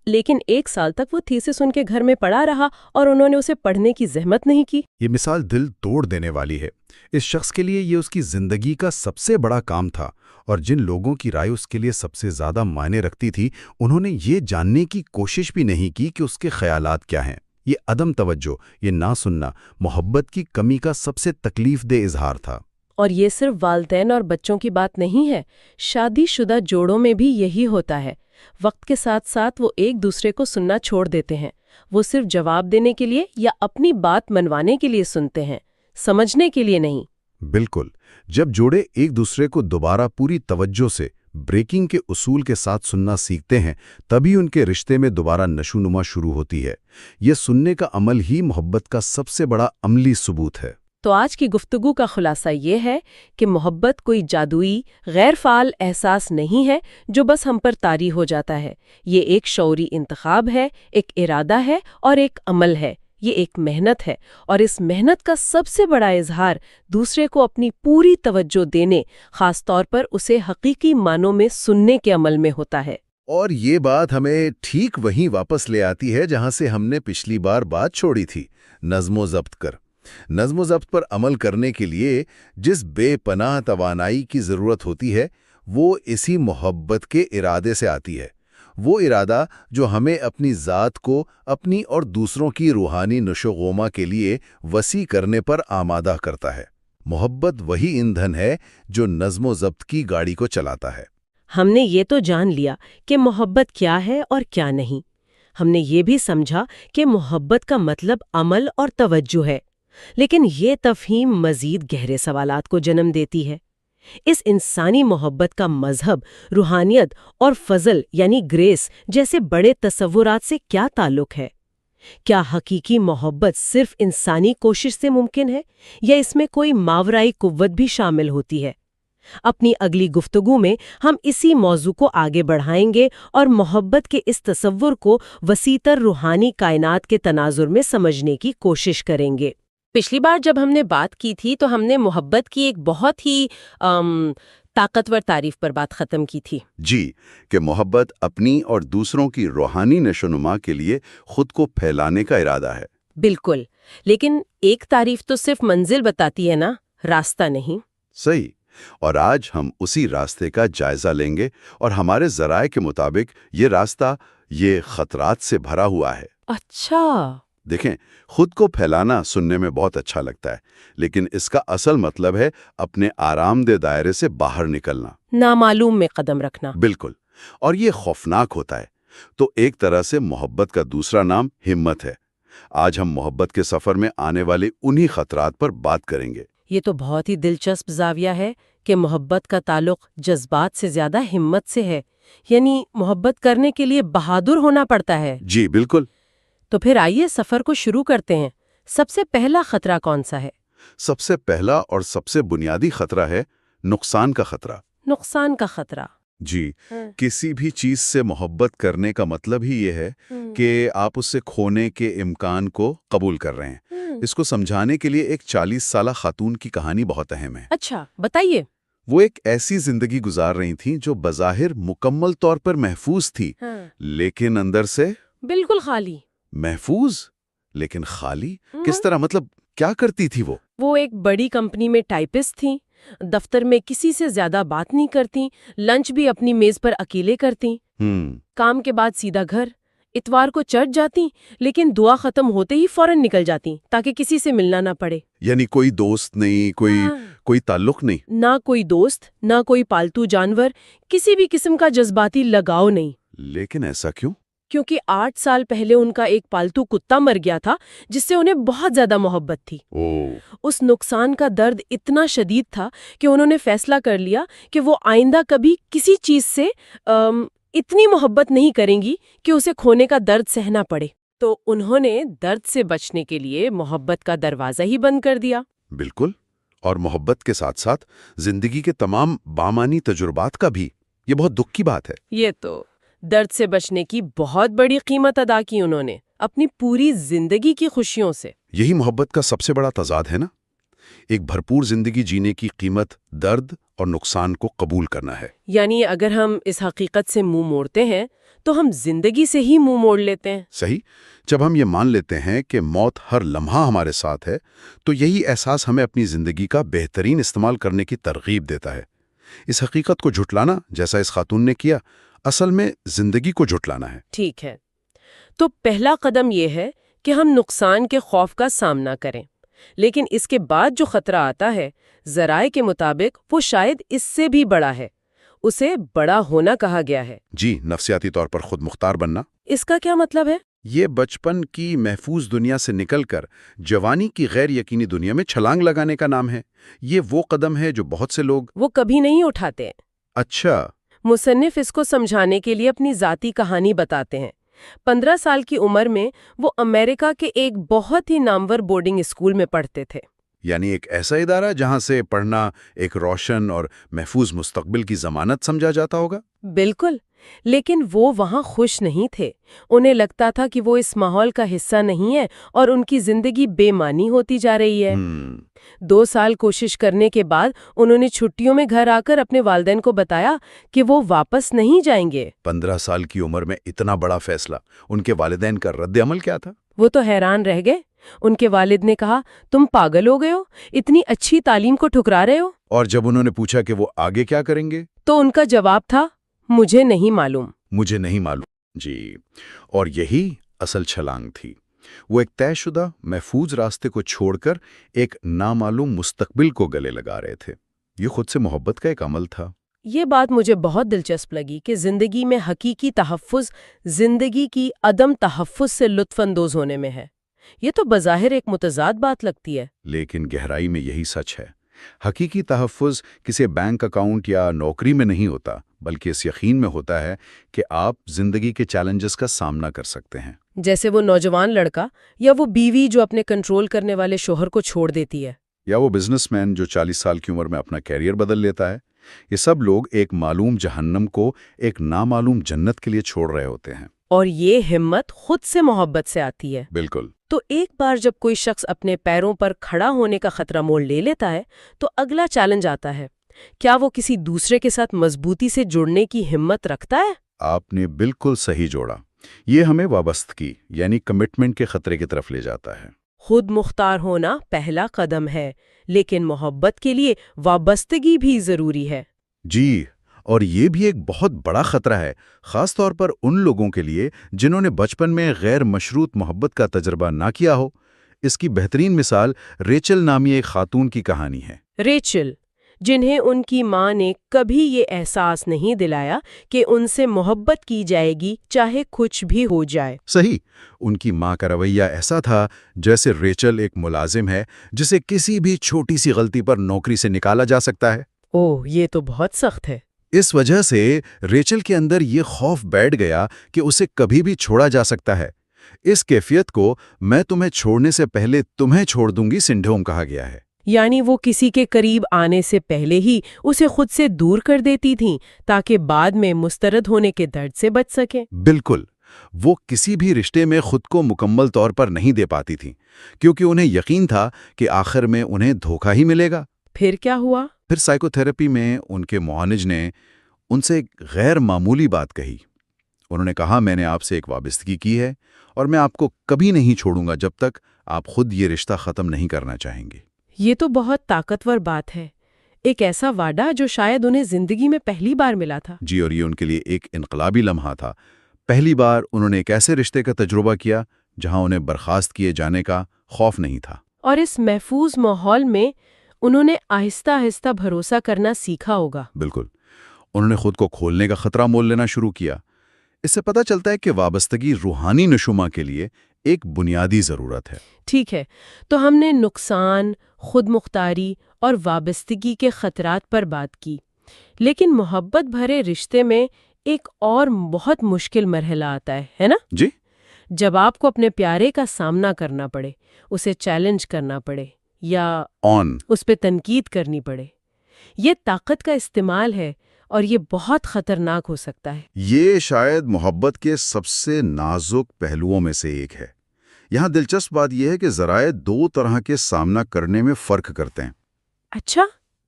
لیکن 1 سال تک وہ تھیسس ان کے گھر میں پڑا رہا اور انہوں نے اسے پڑھنے کی زحمت نہیں کی. یہ مثال دل توڑ دینے والی ہے. اس شخص کے لیے یہ اس کی زندگی کا سب سے بڑا کام تھا، اور جن لوگوں کی رائے اس کے لیے سب سے زیادہ معنی رکھتی تھی انہوں نے یہ جاننے کی کوشش بھی نہیں کی کہ اس کے خیالات کیا ہیں. یہ عدم توجہ، یہ نہ سننا، محبت کی کمی کا سب سے تکلیف دہ اظہار تھا. اور یہ صرف والدین اور بچوں کی بات نہیں ہے، شادی شدہ جوڑوں میں بھی یہی ہوتا ہے. وقت کے ساتھ ساتھ وہ ایک دوسرے کو سننا چھوڑ دیتے ہیں. وہ صرف جواب دینے کے لیے یا اپنی بات منوانے کے لیے سنتے ہیں، سمجھنے کے لیے نہیں. بالکل. جب جوڑے ایک دوسرے کو دوبارہ پوری توجہ سے بریکنگ کے اصول کے ساتھ سننا سیکھتے ہیں، تبھی ان کے رشتے میں دوبارہ نشوونما شروع ہوتی ہے. یہ سننے کا عمل ہی محبت کا سب سے بڑا عملی ثبوت ہے. تو آج کی گفتگو کا خلاصہ یہ ہے کہ محبت کوئی جادوئی، غیر فعال احساس نہیں ہے جو بس ہم پر طاری ہو جاتا ہے. یہ ایک شعوری انتخاب ہے، ایک ارادہ ہے اور ایک عمل ہے. یہ ایک محنت ہے، اور اس محنت کا سب سے بڑا اظہار دوسرے کو اپنی پوری توجہ دینے، خاص طور پر اسے حقیقی معنوں میں سننے کے عمل میں ہوتا ہے. اور یہ بات ہمیں ٹھیک وہیں واپس لے آتی ہے جہاں سے ہم نے پچھلی بار بات چھوڑی تھی، نظم و ضبط کر. نظم و ضبط پر عمل کرنے کے لیے جس بے پناہ توانائی کی ضرورت ہوتی ہے وہ اسی محبت کے ارادے سے آتی ہے. وہ ارادہ جو ہمیں اپنی ذات کو اپنی اور دوسروں کی روحانی نشوغوما کے لیے وسیع کرنے پر آمادہ کرتا ہے. محبت وہی ایندھن ہے جو نظم و ضبط کی گاڑی کو چلاتا ہے. ہم نے یہ تو جان لیا کہ محبت کیا ہے اور کیا نہیں. ہم نے یہ بھی سمجھا کہ محبت کا مطلب عمل اور توجہ ہے، لیکن یہ تفہیم مزید گہرے سوالات کو جنم دیتی ہے۔ اس انسانی محبت کا مذہب، روحانیت اور فضل یعنی گریس جیسے بڑے تصورات سے کیا تعلق ہے؟ کیا حقیقی محبت صرف انسانی کوشش سے ممکن ہے یا اس میں کوئی ماورائی قوت بھی شامل ہوتی ہے؟ اپنی اگلی گفتگو میں ہم اسی موضوع کو آگے بڑھائیں گے اور محبت کے اس تصور کو وسیع روحانی کائنات کے تناظر میں سمجھنے کی کوشش کریں گے۔ پچھلی بار جب ہم نے بات کی تھی تو ہم نے محبت کی ایک بہت ہی طاقتور تعریف پر بات ختم کی تھی۔ جی، کہ محبت اپنی اور دوسروں کی روحانی نشوونما کے لیے خود کو پھیلانے کا ارادہ ہے۔ بالکل، لیکن ایک تعریف تو صرف منزل بتاتی ہے نا، راستہ نہیں۔ صحیح، اور آج ہم اسی راستے کا جائزہ لیں گے اور ہمارے ذرائع کے مطابق یہ راستہ یہ خطرات سے بھرا ہوا ہے۔ اچھا۔ دیکھیں، خود کو پھیلانا سننے میں بہت اچھا لگتا ہے، لیکن اس کا اصل مطلب ہے اپنے آرام دہ دائرے سے باہر نکلنا، نامعلوم میں قدم رکھنا۔ بالکل، اور یہ خوفناک ہوتا ہے۔ تو ایک طرح سے محبت کا دوسرا نام ہمت ہے۔ آج ہم محبت کے سفر میں آنے والے انہی خطرات پر بات کریں گے۔ یہ تو بہت ہی دلچسپ زاویہ ہے کہ محبت کا تعلق جذبات سے زیادہ ہمت سے ہے، یعنی محبت کرنے کے لیے بہادر ہونا پڑتا ہے۔ جی بالکل۔ تو پھر آئیے سفر کو شروع کرتے ہیں۔ سب سے پہلا خطرہ کون سا ہے؟ سب سے پہلا اور سب سے بنیادی خطرہ ہے نقصان کا خطرہ۔ نقصان کا خطرہ۔ جی، کسی بھی چیز سے محبت کرنے کا مطلب ہی یہ ہے کہ آپ اسے کھونے کے امکان کو قبول کر رہے ہیں۔ اس کو سمجھانے کے لیے ایک 40 سالہ خاتون کی کہانی بہت اہم ہے۔ اچھا، بتائیے۔ وہ ایک ایسی زندگی گزار رہی تھیں جو بظاہر مکمل طور پر محفوظ تھی، لیکن اندر سے بالکل خالی۔ محفوظ لیکن خالی؟ کس طرح؟ مطلب کیا کرتی تھی وہ؟ وہ ایک بڑی کمپنی میں ٹائپسٹ تھیں، دفتر میں کسی سے زیادہ بات نہیں کرتی، لنچ بھی اپنی میز پر اکیلے کرتی، کام کے بعد سیدھا گھر، اتوار کو چرچ جاتی لیکن دعا ختم ہوتے ہی فوراً نکل جاتی تاکہ کسی سے ملنا نہ پڑے۔ یعنی کوئی دوست نہیں، کوئی تعلق نہیں؟ نہ کوئی دوست، نہ کوئی پالتو جانور، کسی بھی قسم کا جذباتی لگاؤ نہیں۔ لیکن ایسا کیوں؟ کیونکہ 8 سال پہلے ان کا ایک پالتو کتا مر گیا تھا جس سے انہیں بہت زیادہ محبت تھی۔ اس نقصان کا درد اتنا شدید تھا کہ انہوں نے فیصلہ کر لیا کہ وہ آئندہ کبھی کسی چیز سے اتنی محبت نہیں کریں گی کہ اسے کھونے کا درد سہنا پڑے۔ تو انہوں نے درد سے بچنے کے لیے محبت کا دروازہ ہی بند کر دیا۔ بالکل، اور محبت کے ساتھ ساتھ زندگی کے تمام بامانی تجربات کا بھی۔ یہ بہت دکھ کی بات ہے۔ یہ تو درد سے بچنے کی بہت بڑی قیمت ادا کی انہوں نے، اپنی پوری زندگی کی خوشیوں سے۔ یہی محبت کا سب سے بڑا تضاد ہے نا، ایک بھرپور زندگی جینے کی قیمت درد اور نقصان کو قبول کرنا ہے۔ یعنی اگر ہم اس حقیقت سے منہ موڑتے ہیں تو ہم زندگی سے ہی منہ موڑ لیتے ہیں۔ صحیح، جب ہم یہ مان لیتے ہیں کہ موت ہر لمحہ ہمارے ساتھ ہے تو یہی احساس ہمیں اپنی زندگی کا بہترین استعمال کرنے کی ترغیب دیتا ہے۔ اس حقیقت کو جھٹلانا، جیسا اس خاتون نے کیا، اصل میں زندگی کو جھٹلانا ہے۔ ٹھیک ہے، تو پہلا قدم یہ ہے کہ ہم نقصان کے خوف کا سامنا کریں، لیکن اس کے بعد جو خطرہ آتا ہے، ذرائع کے مطابق وہ شاید اس سے بھی بڑا ہے۔ اسے بڑا ہونا کہا گیا ہے۔ جی، نفسیاتی طور پر خود مختار بننا۔ اس کا کیا مطلب ہے؟ یہ بچپن کی محفوظ دنیا سے نکل کر جوانی کی غیر یقینی دنیا میں چھلانگ لگانے کا نام ہے۔ یہ وہ قدم ہے جو بہت سے لوگ وہ کبھی نہیں اٹھاتے۔ اچھا، مصنف اس کو سمجھانے کے لیے اپنی ذاتی کہانی بتاتے ہیں۔ 15 سال کی عمر میں وہ امریکہ کے ایک بہت ہی نامور بورڈنگ اسکول میں پڑھتے تھے۔ یعنی ایک ایسا ادارہ جہاں سے پڑھنا ایک روشن اور محفوظ مستقبل کی ضمانت سمجھا جاتا ہوگا؟ بالکل، لیکن وہ وہاں خوش نہیں تھے۔ انہیں لگتا تھا کہ وہ اس ماحول کا حصہ نہیں ہے اور ان کی زندگی بے معنی ہوتی جا رہی ہے۔ 2 سال کوشش کرنے کے بعد انہوں نے چھٹیوں میں گھر آ کر اپنے والدین کو بتایا کہ وہ واپس نہیں جائیں گے۔ 15 سال کی عمر میں اتنا بڑا فیصلہ، ان کے والدین کا رد عمل کیا تھا؟ وہ تو حیران رہ گئے۔ ان کے والد نے کہا، تم پاگل ہو گئے ہو، اتنی اچھی تعلیم کو ٹھکرا رہے ہو؟ اور جب انہوں نے پوچھا کہ وہ آگے کیا کریں گے تو ان کا جواب تھا، مجھے نہیں معلوم۔ مجھے نہیں معلوم۔ جی، اور یہی اصل چھلانگ تھی۔ وہ ایک طے شدہ محفوظ راستے کو چھوڑ کر ایک نامعلوم مستقبل کو گلے لگا رہے تھے۔ یہ خود سے محبت کا ایک عمل تھا۔ یہ بات مجھے بہت دلچسپ لگی کہ زندگی میں حقیقی تحفظ زندگی کی عدم تحفظ سے لطف اندوز ہونے میں ہے۔ یہ تو بظاہر ایک متضاد بات لگتی ہے۔ لیکن گہرائی میں یہی سچ ہے۔ حقیقی تحفظ کسی بینک اکاؤنٹ یا نوکری میں نہیں ہوتا، بلکہ اس یقین میں ہوتا ہے کہ آپ زندگی کے چیلنجز کا سامنا کر سکتے ہیں۔ جیسے وہ نوجوان لڑکا یا وہ بیوی جو اپنے کنٹرول کرنے والے شوہر کو چھوڑ دیتی ہے، یا وہ بزنس مین جو 40 سال کی عمر میں اپنا کیریئر بدل لیتا ہے۔ یہ سب لوگ ایک معلوم جہنم کو ایک نامعلوم جنت کے لیے چھوڑ رہے ہوتے ہیں۔ اور یہ ہمت خود سے محبت سے آتی ہے۔ بالکل۔ تو ایک بار جب کوئی شخص اپنے پیروں پر کھڑا ہونے کا خطرہ مول لے لیتا ہے تو اگلا چیلنج آتا ہے، کیا وہ کسی دوسرے کے ساتھ مضبوطی سے جڑنے کی ہمت رکھتا ہے؟ آپ نے بالکل صحیح جوڑا۔ یہ ہمیں وابستگی یعنی کمٹمنٹ کے خطرے کی طرف لے جاتا ہے۔ خود مختار ہونا پہلا قدم ہے، لیکن محبت کے لیے وابستگی بھی ضروری ہے۔ جی، اور یہ بھی ایک بہت بڑا خطرہ ہے، خاص طور پر ان لوگوں کے لیے جنہوں نے بچپن میں غیر مشروط محبت کا تجربہ نہ کیا ہو۔ اس کی بہترین مثال ریچل نامی ایک خاتون کی کہانی ہے۔ ریچل، جنہیں ان کی ماں نے کبھی یہ احساس نہیں دلایا کہ ان سے محبت کی جائے گی چاہے کچھ بھی ہو جائے۔ صحیح، ان کی ماں کا رویہ ایسا تھا جیسے ریچل ایک ملازم ہے جسے کسی بھی چھوٹی سی غلطی پر نوکری سے نکالا جا سکتا ہے۔ اوہ، یہ تو بہت سخت ہے۔ اس وجہ سے ریچل کے اندر یہ خوف بیٹھ گیا کہ اسے کبھی بھی چھوڑا جا سکتا ہے۔ اس کیفیت کو میں تمہیں چھوڑنے سے پہلے تمہیں چھوڑ دوں گی سنڈروم کہا گیا ہے۔ یعنی وہ کسی کے قریب آنے سے پہلے ہی اسے خود سے دور کر دیتی تھیں تاکہ بعد میں مسترد ہونے کے درد سے بچ سکیں۔ بالکل، وہ کسی بھی رشتے میں خود کو مکمل طور پر نہیں دے پاتی تھیں کیونکہ انہیں یقین تھا کہ آخر میں انہیں دھوکہ ہی ملے گا۔ پھر کیا ہوا؟ پھر سائیکو تھراپی میں ان کے معالج نے ان سے ایک غیر معمولی بات کہی۔ انہوں نے کہا، میں نے آپ سے ایک وابستگی کی ہے اور میں آپ کو کبھی نہیں چھوڑوں گا جب تک آپ خود یہ رشتہ ختم نہیں کرنا چاہیں گے۔ یہ تو بہت طاقتور بات ہے، ایک ایسا وعدہ جو شاید انہیں زندگی میں پہلی بار ملا تھا۔ جی، اور یہ ان کے لیے ایک انقلابی لمحہ تھا۔ پہلی بار انہوں نے ایک ایسے رشتے کا تجربہ کیا جہاں انہیں برخاست کیے جانے کا خوف نہیں تھا۔ اور اس محفوظ ماحول میں انہوں نے آہستہ آہستہ بھروسہ کرنا سیکھا ہوگا۔ بالکل، انہوں نے خود کو کھولنے کا خطرہ مول لینا شروع کیا۔ اس سے پتہ چلتا ہے کہ وابستگی روحانی نشوما کے لیے ایک بنیادی ضرورت ہے۔ ٹھیک ہے، تو ہم نے نقصان، خود مختاری اور وابستگی کے خطرات پر بات کی، لیکن محبت بھرے رشتے میں ایک اور بہت مشکل مرحلہ آتا ہے نا؟ جی، جب آپ کو اپنے پیارے کا سامنا کرنا پڑے، اسے چیلنج کرنا پڑے یا اس پہ تنقید کرنی پڑے۔ یہ طاقت کا استعمال ہے اور یہ بہت خطرناک ہو سکتا ہے۔ یہ شاید محبت کے سب سے نازک پہلوؤں میں سے ایک ہے۔ یہاں دلچسپ بات یہ ہے کہ ذرائع دو طرح کے سامنا کرنے میں فرق کرتے ہیں۔ اچھا؟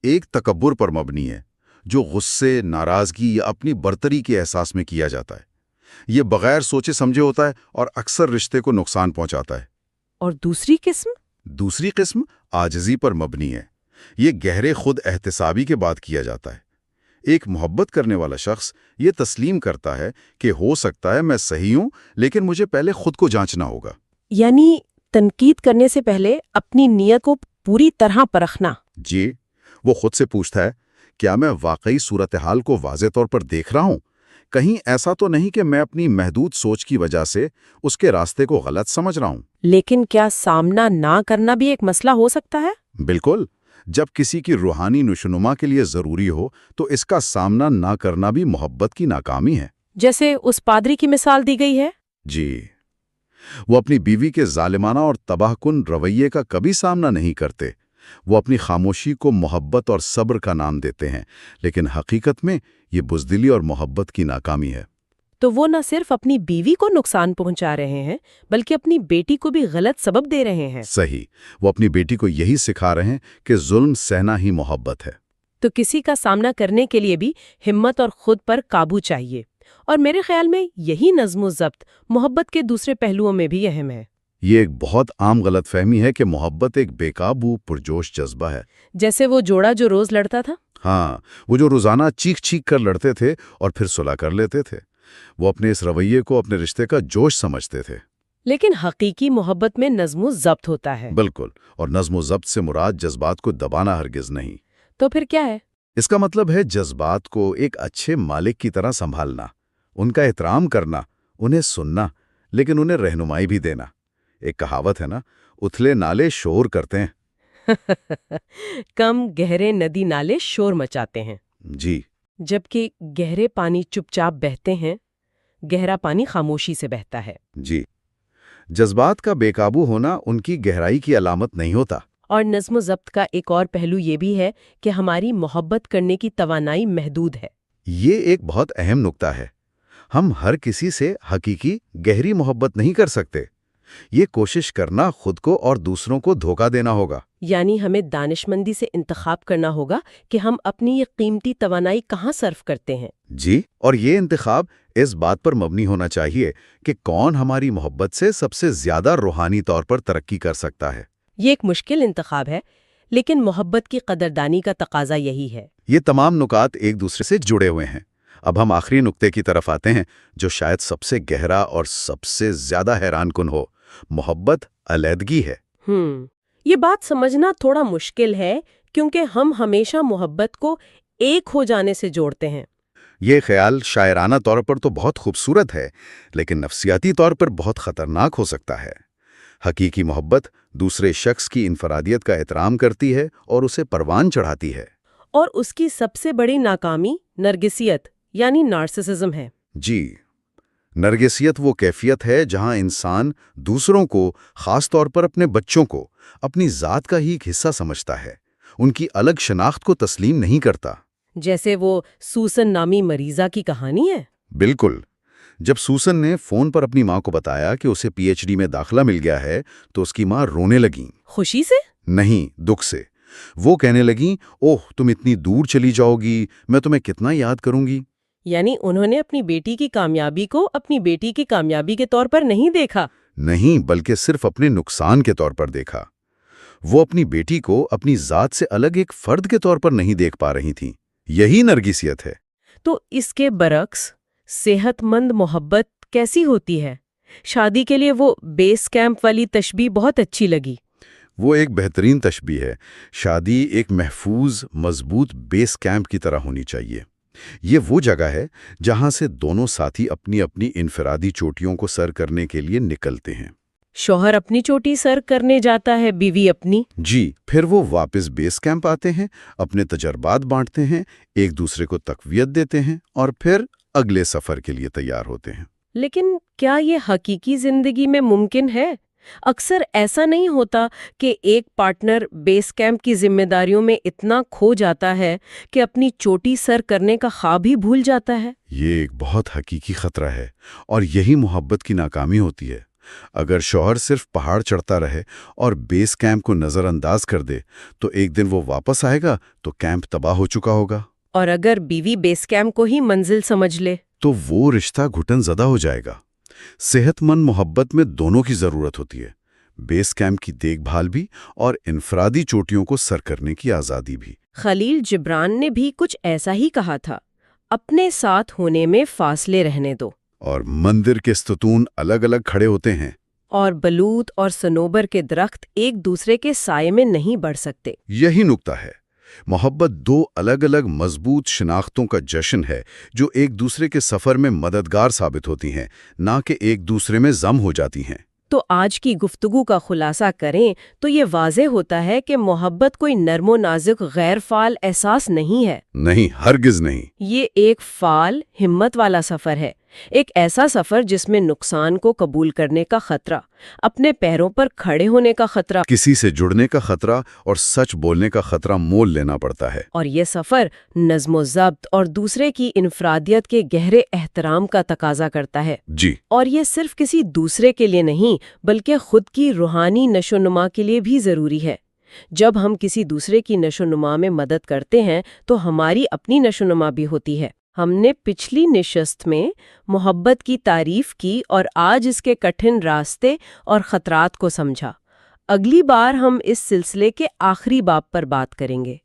ایک تکبر پر مبنی ہے، جو غصے، ناراضگی یا اپنی برتری کے احساس میں کیا جاتا ہے۔ یہ بغیر سوچے سمجھے ہوتا ہے اور اکثر رشتے کو نقصان پہنچاتا ہے۔ اور دوسری قسم عاجزی پر مبنی ہے۔ یہ گہرے خود احتسابی کے بعد کیا جاتا ہے۔ ایک محبت کرنے والا شخص یہ تسلیم کرتا ہے کہ ہو سکتا ہے میں صحیح ہوں، لیکن مجھے پہلے خود کو جانچنا ہوگا۔ یعنی تنقید کرنے سے پہلے اپنی نیت کو پوری طرح پرکھنا۔ جی، وہ خود سے پوچھتا ہے، کیا میں واقعی صورتحال کو واضح طور پر دیکھ رہا ہوں؟ کہیں ایسا تو نہیں کہ میں اپنی محدود سوچ کی وجہ سے اس کے راستے کو غلط سمجھ رہا ہوں؟ لیکن کیا سامنا نہ کرنا بھی ایک مسئلہ ہو سکتا ہے؟ بالکل، جب کسی کی روحانی نشوونما کے لیے ضروری ہو تو اس کا سامنا نہ کرنا بھی محبت کی ناکامی ہے۔ جیسے اس پادری کی مثال دی گئی ہے۔ جی، وہ اپنی بیوی کے ظالمانہ اور تباہ کن رویے کا کبھی سامنا نہیں کرتے۔ وہ اپنی خاموشی کو محبت اور صبر کا نام دیتے ہیں، لیکن حقیقت میں یہ بزدلی اور محبت کی ناکامی ہے۔ تو وہ نہ صرف اپنی بیوی کو نقصان پہنچا رہے ہیں بلکہ اپنی بیٹی کو بھی غلط سبب دے رہے ہیں۔ صحیح، وہ اپنی بیٹی کو یہی سکھا رہے ہیں کہ ظلم سہنا ہی محبت ہے۔ تو کسی کا سامنا کرنے کے لیے بھی ہمت اور خود پر قابو چاہیے، اور میرے خیال میں یہی نظم و ضبط محبت کے دوسرے پہلوؤں میں بھی اہم ہے۔ یہ ایک بہت عام غلط فہمی ہے کہ محبت ایک بے قابو پرجوش جذبہ ہے۔ جیسے وہ جوڑا جو روز لڑتا تھا۔ ہاں، وہ جو روزانہ چیخ چیخ کر لڑتے تھے اور پھر صلح کر لیتے تھے۔ وہ اپنے اس رویے کو اپنے رشتے کا جوش سمجھتے تھے۔ لیکن حقیقی محبت میں نظم و ضبط ہوتا ہے۔ بالکل، اور نظم و ضبط سے مراد جذبات کو دبانا ہرگز نہیں۔ تو پھر کیا ہے؟ اس کا مطلب ہے جذبات کو ایک اچھے مالک کی طرح سنبھالنا، ان کا احترام کرنا، انہیں سننا، لیکن انہیں رہنمائی بھی دینا۔ ایک کہاوت ہے نا، اتھلے نالے شور کرتے ہیں۔ کم گہرے ندی نالے شور مچاتے ہیں، جی، جبکہ گہرے پانی چپ چاپ بہتے ہیں، گہرا پانی خاموشی سے بہتا ہے۔ جی، جذبات کا بے قابو ہونا ان کی گہرائی کی علامت نہیں ہوتا۔ اور نظم و ضبط کا ایک اور پہلو یہ بھی ہے کہ ہماری محبت کرنے کی توانائی محدود ہے۔ یہ ایک بہت اہم نکتہ ہے۔ ہم ہر کسی سے حقیقی گہری محبت نہیں کر سکتے۔ یہ کوشش کرنا خود کو اور دوسروں کو دھوکہ دینا ہوگا۔ یعنی ہمیں دانشمندی سے انتخاب کرنا ہوگا کہ ہم اپنی یہ قیمتی توانائی کہاں صرف کرتے ہیں۔ جی، اور یہ انتخاب اس بات پر مبنی ہونا چاہیے کہ کون ہماری محبت سے سب سے زیادہ روحانی طور پر ترقی کر سکتا ہے۔ یہ ایک مشکل انتخاب ہے، لیکن محبت کی قدردانی کا تقاضا یہی ہے۔ یہ تمام نکات ایک دوسرے سے جڑے ہوئے ہیں۔ اب ہم آخری نکتے کی طرف آتے ہیں، جو شاید سب سے گہرا اور سب سے زیادہ حیران کن ہو۔ محبت علیحدگی ہے۔ یہ بات سمجھنا تھوڑا مشکل ہے، کیونکہ ہم ہمیشہ محبت کو ایک ہو جانے سے جوڑتے ہیں۔ یہ خیال شاعرانہ طور پر تو بہت خوبصورت ہے، لیکن نفسیاتی طور پر بہت خطرناک ہو سکتا ہے۔ حقیقی محبت دوسرے شخص کی انفرادیت کا احترام کرتی ہے اور اسے پروان چڑھاتی ہے۔ اور اس کی سب سے بڑی ناکامی نرگسیت یعنی نارسسزم ہے۔ جی، نرگسیت وہ کیفیت ہے جہاں انسان دوسروں کو، خاص طور پر اپنے بچوں کو، اپنی ذات کا ہی ایک حصہ سمجھتا ہے، ان کی الگ شناخت کو تسلیم نہیں کرتا۔ جیسے وہ سوسن نامی مریضہ کی کہانی ہے۔ بالکل۔ جب سوسن نے فون پر اپنی ماں کو بتایا کہ اسے پی ایچ ڈی میں داخلہ مل گیا ہے تو اس کی ماں رونے لگیں۔ خوشی سے؟ نہیں، دکھ سے۔ وہ کہنے لگیں، اوہ تم اتنی دور چلی جاؤ گی، میں تمہیں کتنا یاد کروں گی۔ یعنی انہوں نے اپنی بیٹی کی کامیابی کو اپنی بیٹی کی کامیابی کے طور پر نہیں دیکھا۔ نہیں، بلکہ صرف اپنے نقصان کے طور پر دیکھا۔ وہ اپنی بیٹی کو اپنی ذات سے الگ ایک فرد کے طور پر نہیں دیکھ پا رہی تھیں۔ یہی نرگسیت ہے۔ تو اس کے برعکس صحت مند محبت کیسی ہوتی ہے؟ شادی کے لیے وہ بیس کیمپ والی تشبیہ بہت اچھی لگی۔ وہ ایک بہترین تشبیہ ہے۔ شادی ایک محفوظ، مضبوط بیس کیمپ کی طرح ہونی چاہیے۔ یہ وہ جگہ ہے جہاں سے دونوں ساتھی اپنی اپنی انفرادی چوٹیوں کو سر کرنے کے لیے نکلتے ہیں۔ شوہر اپنی چوٹی سر کرنے جاتا ہے، بیوی اپنی۔ جی، پھر وہ واپس بیس کیمپ آتے ہیں، اپنے تجربات بانٹتے ہیں، ایک دوسرے کو تقویت دیتے ہیں اور پھر اگلے سفر کے لیے تیار ہوتے ہیں۔ لیکن کیا یہ حقیقی زندگی میں ممکن ہے؟ اکثر ایسا نہیں ہوتا کہ ایک پارٹنر بیس کیمپ کی ذمہ داریوں میں اتنا کھو جاتا ہے کہ اپنی چوٹی سر کرنے کا خواب ہی بھول جاتا ہے۔ یہ ایک بہت حقیقی خطرہ ہے، اور یہی محبت کی ناکامی ہوتی ہے۔ اگر شوہر صرف پہاڑ چڑھتا رہے اور بیس کیمپ کو نظر انداز کر دے تو ایک دن وہ واپس آئے گا تو کیمپ تباہ ہو چکا ہوگا۔ اور اگر بیوی بیس کیمپ کو ہی منزل سمجھ لے تو وہ رشتہ گھٹن زدہ ہو جائے گا۔ صحت مند محبت میں دونوں کی ضرورت ہوتی ہے، بیس کیمپ کی دیکھ بھال بھی اور انفرادی چوٹیوں کو سر کرنے کی آزادی بھی۔ خلیل جبران نے بھی کچھ ایسا ہی کہا تھا، اپنے ساتھ ہونے میں فاصلے رہنے دو۔ اور مندر کے ستون الگ الگ کھڑے ہوتے ہیں، اور بلوط اور صنوبر کے درخت ایک دوسرے کے سائے میں نہیں بڑھ سکتے۔ یہی نکتہ ہے۔ محبت دو الگ الگ مضبوط شناختوں کا جشن ہے جو ایک دوسرے کے سفر میں مددگار ثابت ہوتی ہیں، نہ کہ ایک دوسرے میں ضم ہو جاتی ہیں۔ تو آج کی گفتگو کا خلاصہ کریں تو یہ واضح ہوتا ہے کہ محبت کوئی نرم و نازک غیر فعال احساس نہیں ہے۔ نہیں، ہرگز نہیں۔ یہ ایک فعال، ہمت والا سفر ہے، ایک ایسا سفر جس میں نقصان کو قبول کرنے کا خطرہ، اپنے پیروں پر کھڑے ہونے کا خطرہ، کسی سے جڑنے کا خطرہ اور سچ بولنے کا خطرہ مول لینا پڑتا ہے۔ اور یہ سفر نظم و ضبط اور دوسرے کی انفرادیت کے گہرے احترام کا تقاضا کرتا ہے۔ جی، اور یہ صرف کسی دوسرے کے لیے نہیں بلکہ خود کی روحانی نشو و نما کے لیے بھی ضروری ہے۔ جب ہم کسی دوسرے کی نشو و نما میں مدد کرتے ہیں تو ہماری اپنی نشو و نما بھی ہوتی ہے۔ ہم نے پچھلی نشست میں محبت کی تعریف کی اور آج اس کے کٹھن راستے اور خطرات کو سمجھا۔ اگلی بار ہم اس سلسلے کے آخری باب پر بات کریں گے،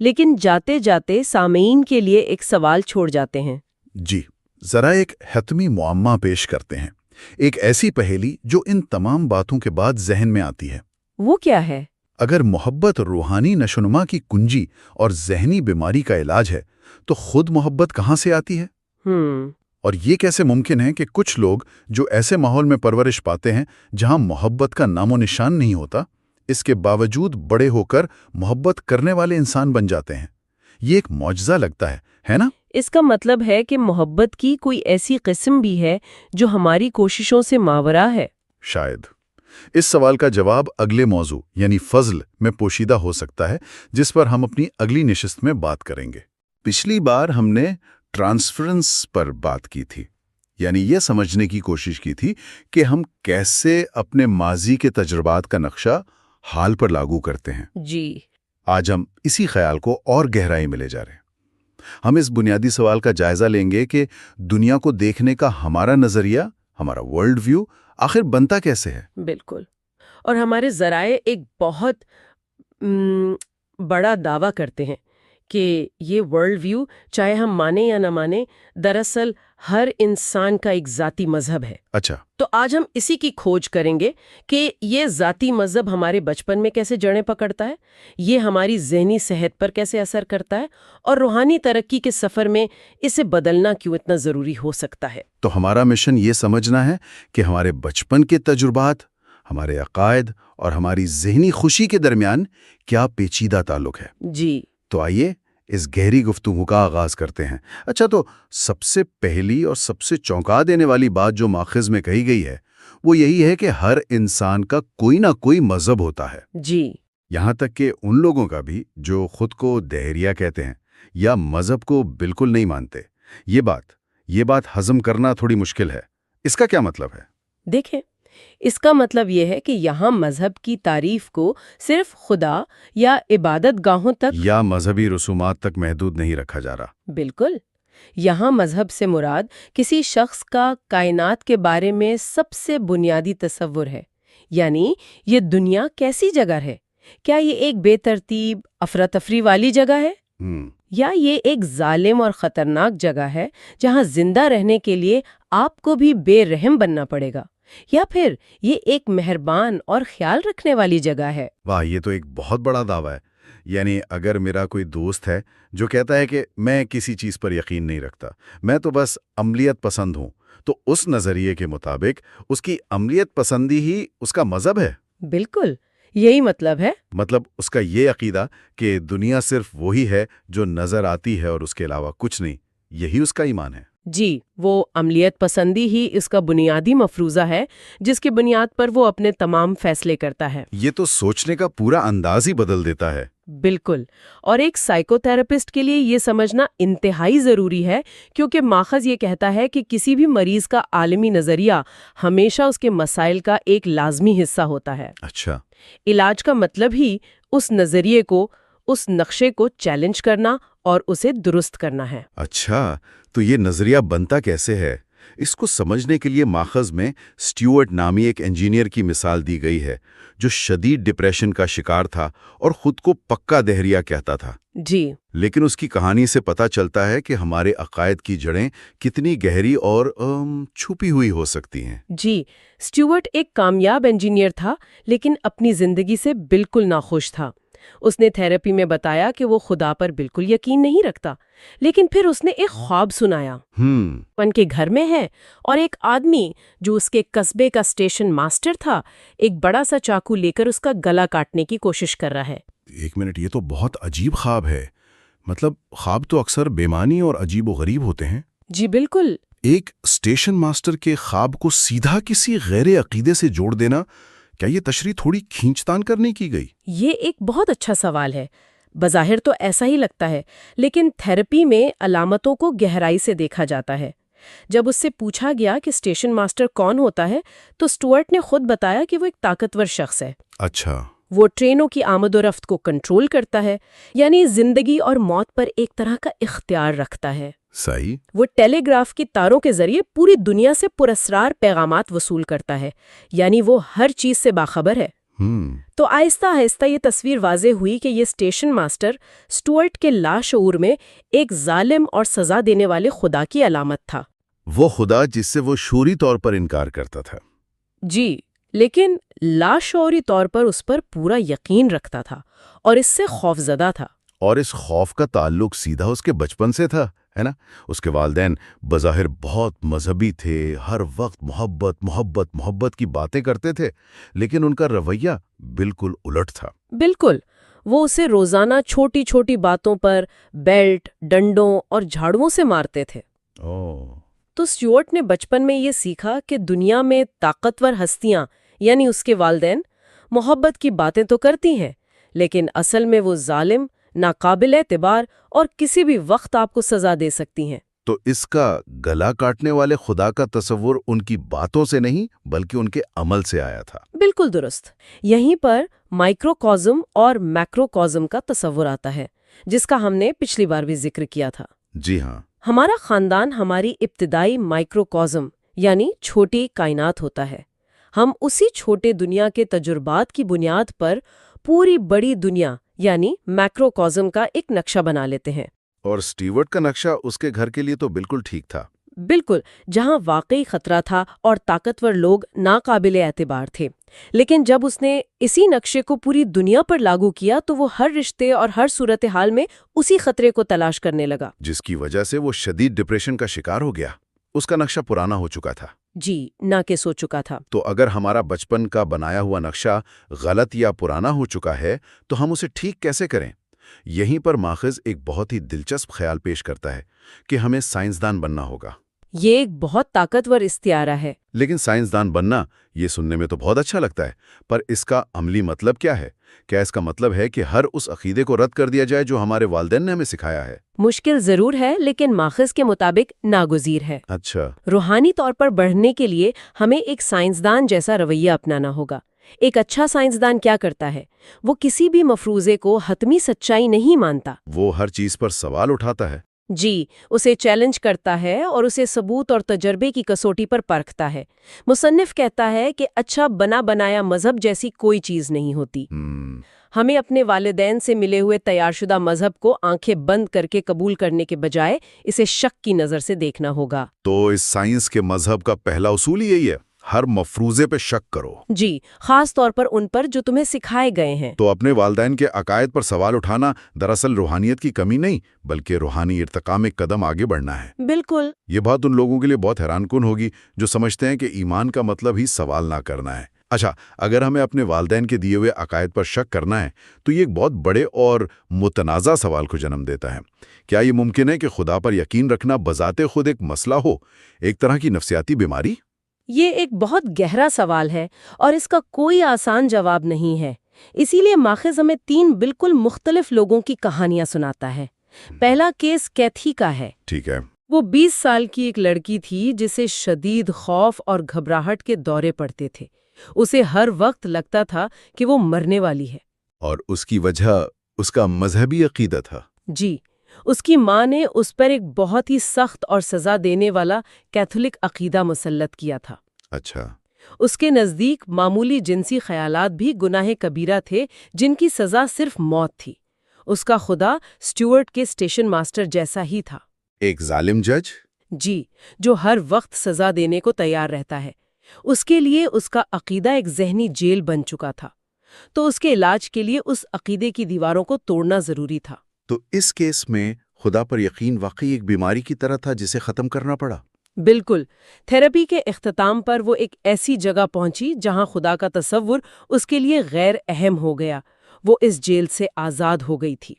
لیکن جاتے جاتے سامعین کے لیے ایک سوال چھوڑ جاتے ہیں۔ جی، ذرا ایک حتمی معمہ پیش کرتے ہیں، ایک ایسی پہیلی جو ان تمام باتوں کے بعد ذہن میں آتی ہے۔ وہ کیا ہے؟ اگر محبت روحانی نشوونما کی کنجی اور ذہنی بیماری کا علاج ہے تو خود محبت کہاں سے آتی ہے؟ اور یہ کیسے ممکن ہے کہ کچھ لوگ جو ایسے ماحول میں پرورش پاتے ہیں جہاں محبت کا نام و نشان نہیں ہوتا، اس کے باوجود بڑے ہو کر محبت کرنے والے انسان بن جاتے ہیں؟ یہ ایک معجزہ لگتا ہے نا؟ اس کا مطلب ہے کہ محبت کی کوئی ایسی قسم بھی ہے جو ہماری کوششوں سے ماورا ہے؟ شاید۔ اس سوال کا جواب اگلے موضوع یعنی فضل میں پوشیدہ ہو سکتا ہے، جس پر ہم اپنی اگلی نشست میں بات کریں گے۔ پچھلی بار ہم نے ٹرانسفرنس پر بات کی تھی، یعنی یہ سمجھنے کی کوشش کی تھی کہ ہم کیسے اپنے ماضی کے تجربات کا نقشہ حال پر لاگو کرتے ہیں۔ جی۔ آج ہم اسی خیال کو اور گہرائی میں لے جا رہے ہیں۔ ہم اس بنیادی سوال کا جائزہ لیں گے کہ دنیا کو دیکھنے کا ہمارا نظریہ، ہمارا ورلڈ ویو آخر بنتا کیسے ہے؟ بالکل۔ اور ہمارے ذرائع ایک بہت بڑا دعویٰ کرتے ہیں کہ یہ ورلڈ ویو، چاہے ہم مانیں یا نہ مانیں، دراصل ہر انسان کا ایک ذاتی مذہب ہے۔ اچھا۔ تو آج ہم اسی کی کھوج کریں گے کہ یہ ذاتی مذہب ہمارے بچپن میں کیسے جڑیں پکڑتا ہے، یہ ہماری ذہنی صحت پر کیسے اثر کرتا ہے، اور روحانی ترقی کے سفر میں اسے بدلنا کیوں اتنا ضروری ہو سکتا ہے۔ تو ہمارا مشن یہ سمجھنا ہے کہ ہمارے بچپن کے تجربات، ہمارے عقائد اور ہماری ذہنی خوشی کے درمیان کیا پیچیدہ تعلق ہے۔ جی۔ تو آئیے اس گہری گفتگو کا آغاز کرتے ہیں۔ اچھا، تو سب سے پہلی اور سب سے چونکا دینے والی بات جو ماخذ میں کہی گئی ہے وہ یہی ہے کہ ہر انسان کا کوئی نہ کوئی مذہب ہوتا ہے۔ جی۔ یہاں تک کہ ان لوگوں کا بھی جو خود کو دہریہ کہتے ہیں یا مذہب کو بالکل نہیں مانتے۔ یہ بات ہضم کرنا تھوڑی مشکل ہے۔ اس کا کیا مطلب ہے؟ دیکھیں، اس کا مطلب یہ ہے کہ یہاں مذہب کی تعریف کو صرف خدا یا عبادت گاہوں تک یا مذہبی رسومات تک محدود نہیں رکھا جا رہا۔ بالکل۔ یہاں مذہب سے مراد کسی شخص کا کائنات کے بارے میں سب سے بنیادی تصور ہے، یعنی یہ دنیا کیسی جگہ ہے؟ کیا یہ ایک بے ترتیب افراتفری والی جگہ ہے، یا یہ ایک ظالم اور خطرناک جگہ ہے جہاں زندہ رہنے کے لیے آپ کو بھی بے رحم بننا پڑے گا، یا پھر یہ ایک مہربان اور خیال رکھنے والی جگہ ہے؟ واہ، یہ تو ایک بہت بڑا دعویٰ ہے۔ یعنی اگر میرا کوئی دوست ہے جو کہتا ہے کہ میں کسی چیز پر یقین نہیں رکھتا، میں تو بس عملیت پسند ہوں، تو اس نظریے کے مطابق اس کی عملیت پسندی ہی اس کا مذہب ہے؟ بالکل، یہی مطلب ہے۔ مطلب اس کا یہ عقیدہ کہ دنیا صرف وہی ہے جو نظر آتی ہے اور اس کے علاوہ کچھ نہیں، یہی اس کا ایمان ہے؟ جی، وہ عملیت پسندی ہی اس کا بنیادی مفروضہ ہے جس کی بنیاد پر وہ اپنے تمام فیصلے کرتا ہے۔ یہ تو سوچنے کا پورا انداز ہی بدل دیتا ہے۔ بالکل، اور ایک سائیکو تھراپسٹ کے لیے یہ سمجھنا انتہائی ضروری ہے، کیونکہ ماخذ یہ کہتا ہے کہ کسی بھی مریض کا عالمی نظریہ ہمیشہ اس کے مسائل کا ایک لازمی حصہ ہوتا ہے۔ اچھا۔ علاج کا مطلب ہی اس نظریے کو، اس نقشے کو چیلنج کرنا اور اسے درست کرنا ہے۔ اچھا، تو یہ نظریہ بنتا کیسے ہے؟ اس کو سمجھنے کے لیے ماخذ میں سٹیورٹ نامی ایک انجینئر کی مثال دی گئی ہے جو شدید ڈپریشن کا شکار تھا اور خود کو پکا دہریہ کہتا تھا۔ جی۔ لیکن اس کی کہانی سے پتہ چلتا ہے کہ ہمارے عقائد کی جڑیں کتنی گہری اور چھپی ہوئی ہو سکتی ہیں۔ جی، سٹیورٹ ایک کامیاب انجینئر تھا لیکن اپنی زندگی سے بالکل ناخوش تھا۔ اس نے تھراپی میں بتایا کہ وہ خدا پر بالکل یقین نہیں رکھتا، لیکن پھر اس نے ایک خواب سنایا۔ ان کے گھر میں ہے اور ایک آدمی جو اس کے قصبے کا اسٹیشن ماسٹر تھا ایک بڑا سا چاقو لے کر اس کا گلا کاٹنے کی کوشش کر رہا ہے۔ ایک منٹ، یہ تو بہت عجیب خواب ہے۔ مطلب خواب تو اکثر بے معنی اور عجیب و غریب ہوتے ہیں۔ جی بالکل۔ ایک اسٹیشن ماسٹر کے خواب کو سیدھا کسی غیر عقیدے سے جوڑ دینا، کیا یہ تشریح تھوڑی کھینچتان کرنے کی گئی؟ یہ ایک بہت اچھا سوال ہے۔ بظاہر تو ایسا ہی لگتا ہے، لیکن تھراپی میں علامتوں کو گہرائی سے دیکھا جاتا ہے۔ جب اس سے پوچھا گیا کہ اسٹیشن ماسٹر کون ہوتا ہے تو سٹیورٹ نے خود بتایا کہ وہ ایک طاقتور شخص ہے۔ اچھا۔ وہ ٹرینوں کی آمد و رفت کو کنٹرول کرتا ہے، یعنی زندگی اور موت پر ایک طرح کا اختیار رکھتا ہے۔ صحیح۔ وہ ٹیلی گراف کی تاروں کے ذریعے پوری دنیا سے پراسرار پیغامات وصول کرتا ہے، یعنی وہ ہر چیز سے باخبر ہے۔ تو آہستہ آہستہ یہ تصویر واضح ہوئی کہ یہ اسٹیشن ماسٹر سٹیورٹ کے لاشعور میں ایک ظالم اور سزا دینے والے خدا کی علامت تھا۔ وہ خدا جس سے وہ شعوری طور پر انکار کرتا تھا۔ جی، لیکن لاشعوری طور پر اس پر پورا یقین رکھتا تھا اور اس سے خوفزدہ تھا۔ اور اس خوف کا تعلق سیدھا اس کے بچپن سے تھا، ہے نا؟ اس کے والدین بظاہر بہت مذہبی تھے، ہر وقت محبت کی باتیں کرتے تھے، لیکن ان کا رویہ بالکل الٹ تھا۔ بالکل، وہ اسے روزانہ چھوٹی چھوٹی باتوں پر بیلٹ، ڈنڈوں اور جھاڑوؤں سے مارتے تھے۔ تو اسٹیورٹ نے بچپن میں یہ سیکھا کہ دنیا میں طاقتور ہستیاں یعنی اس کے والدین محبت کی باتیں تو کرتی ہیں، لیکن اصل میں وہ ظالم، ناقابل اعتبار اور کسی بھی وقت آپ کو سزا دے سکتی ہیں۔ تو اس کا گلا کاٹنے والے خدا کا تصور ان کی باتوں سے نہیں بلکہ ان کے عمل سے آیا تھا۔ بالکل درست۔ یہیں پر مائکروکازم اور میکروکازم کا تصور آتا ہے، جس کا ہم نے پچھلی بار بھی ذکر کیا تھا۔ جی ہاں، ہمارا خاندان ہماری ابتدائی مائکروکازم یعنی چھوٹی کائنات ہوتا ہے۔ ہم اسی چھوٹے دنیا کے تجربات کی بنیاد پر پوری بڑی دنیا یعنی میکروکازم کا ایک نقشہ بنا لیتے ہیں۔ اور اسٹیورٹ کا نقشہ اس کے گھر کے لیے تو بالکل ٹھیک تھا۔ بالکل، جہاں واقعی خطرہ تھا اور طاقتور لوگ ناقابل اعتبار تھے۔ لیکن جب اس نے اسی نقشے کو پوری دنیا پر لاگو کیا تو وہ ہر رشتے اور ہر صورتحال میں اسی خطرے کو تلاش کرنے لگا، جس کی وجہ سے وہ شدید ڈپریشن کا شکار ہو گیا۔ اس کا نقشہ پرانا ہو چکا تھا۔ جی، ناقص ہو چکا تھا۔ تو اگر ہمارا بچپن کا بنایا ہوا نقشہ غلط یا پرانا ہو چکا ہے تو ہم اسے ٹھیک کیسے کریں؟ یہیں پر ماخذ ایک بہت ہی دلچسپ خیال پیش کرتا ہے کہ ہمیں سائنسدان بننا ہوگا۔ یہ ایک بہت طاقتور استعارہ ہے۔ لیکن سائنسدان بننا یہ سننے میں تو بہت اچھا لگتا ہے، پر اس کا عملی مطلب کیا ہے؟ کیا اس کا مطلب ہے کہ ہر اس عقیدے کو رد کر دیا جائے جو ہمارے والدین نے ہمیں سکھایا ہے؟ مشکل ضرور ہے، لیکن ماخذ کے مطابق ناگزیر ہے۔ اچھا، روحانی طور پر بڑھنے کے لیے ہمیں ایک سائنسدان جیسا رویہ اپنانا ہوگا۔ ایک اچھا سائنسدان کیا کرتا ہے؟ وہ کسی بھی مفروضے کو حتمی سچائی نہیں مانتا۔ وہ ہر چیز پر سوال اٹھاتا ہے۔ جی، اسے چیلنج کرتا ہے اور اسے ثبوت اور تجربے کی کسوٹی پر پرکھتا ہے۔ مصنف کہتا ہے کہ اچھا بنا بنایا مذہب جیسی کوئی چیز نہیں ہوتی۔ ہمیں اپنے والدین سے ملے ہوئے تیار شدہ مذہب کو آنکھیں بند کر کے قبول کرنے کے بجائے اسے شک کی نظر سے دیکھنا ہوگا۔ تو اس سائنس کے مذہب کا پہلا اصول یہی ہے، ہر مفروضے پہ شک کرو۔ جی، خاص طور پر ان پر جو تمہیں سکھائے گئے ہیں۔ تو اپنے والدین کے عقائد پر سوال اٹھانا دراصل روحانیت کی کمی نہیں بلکہ روحانی ارتقاء میں قدم آگے بڑھنا ہے۔ بالکل۔ یہ بات ان لوگوں کے لیے بہت حیران کن ہوگی جو سمجھتے ہیں کہ ایمان کا مطلب ہی سوال نہ کرنا ہے۔ اچھا، اگر ہمیں اپنے والدین کے دیے ہوئے عقائد پر شک کرنا ہے تو یہ ایک بہت بڑے اور متنازع سوال کو جنم دیتا ہے۔ کیا یہ ممکن ہے کہ خدا پر یقین رکھنا بذات خود ایک مسئلہ ہو، ایک طرح کی نفسیاتی بیماری؟ یہ ایک بہت گہرا سوال ہے اور اس کا کوئی آسان جواب نہیں ہے۔ اسی لیے ماخذ ہمیں 3 بالکل مختلف لوگوں کی کہانیاں سناتا ہے۔ پہلا کیس کیتھی کا ہے۔ ٹھیک ہے۔ وہ 20 سال کی ایک لڑکی تھی جسے شدید خوف اور گھبراہٹ کے دورے پڑتے تھے۔ اسے ہر وقت لگتا تھا کہ وہ مرنے والی ہے۔ اور اس کی وجہ اس کا مذہبی عقیدہ تھا۔ جی، اس کی ماں نے اس پر ایک بہت ہی سخت اور سزا دینے والا کیتھولک عقیدہ مسلط کیا تھا۔ اچھا، اس کے نزدیک معمولی جنسی خیالات بھی گناہ کبیرہ تھے جن کی سزا صرف موت تھی۔ اس کا خدا اسٹیورٹ کے اسٹیشن ماسٹر جیسا ہی تھا۔ ایک ظالم جج؟ جی، جو ہر وقت سزا دینے کو تیار رہتا ہے۔ اس کے لیے اس کا عقیدہ ایک ذہنی جیل بن چکا تھا، تو اس کے علاج کے لیے اس عقیدے کی دیواروں کو توڑنا ضروری تھا۔ تو اس کیس میں خدا پر یقین واقعی ایک بیماری کی طرح تھا جسے ختم کرنا پڑا۔ بالکل۔ تھراپی کے اختتام پر وہ ایک ایسی جگہ پہنچی جہاں خدا کا تصور اس کے لیے غیر اہم ہو گیا۔ وہ اس جیل سے آزاد ہو گئی تھی۔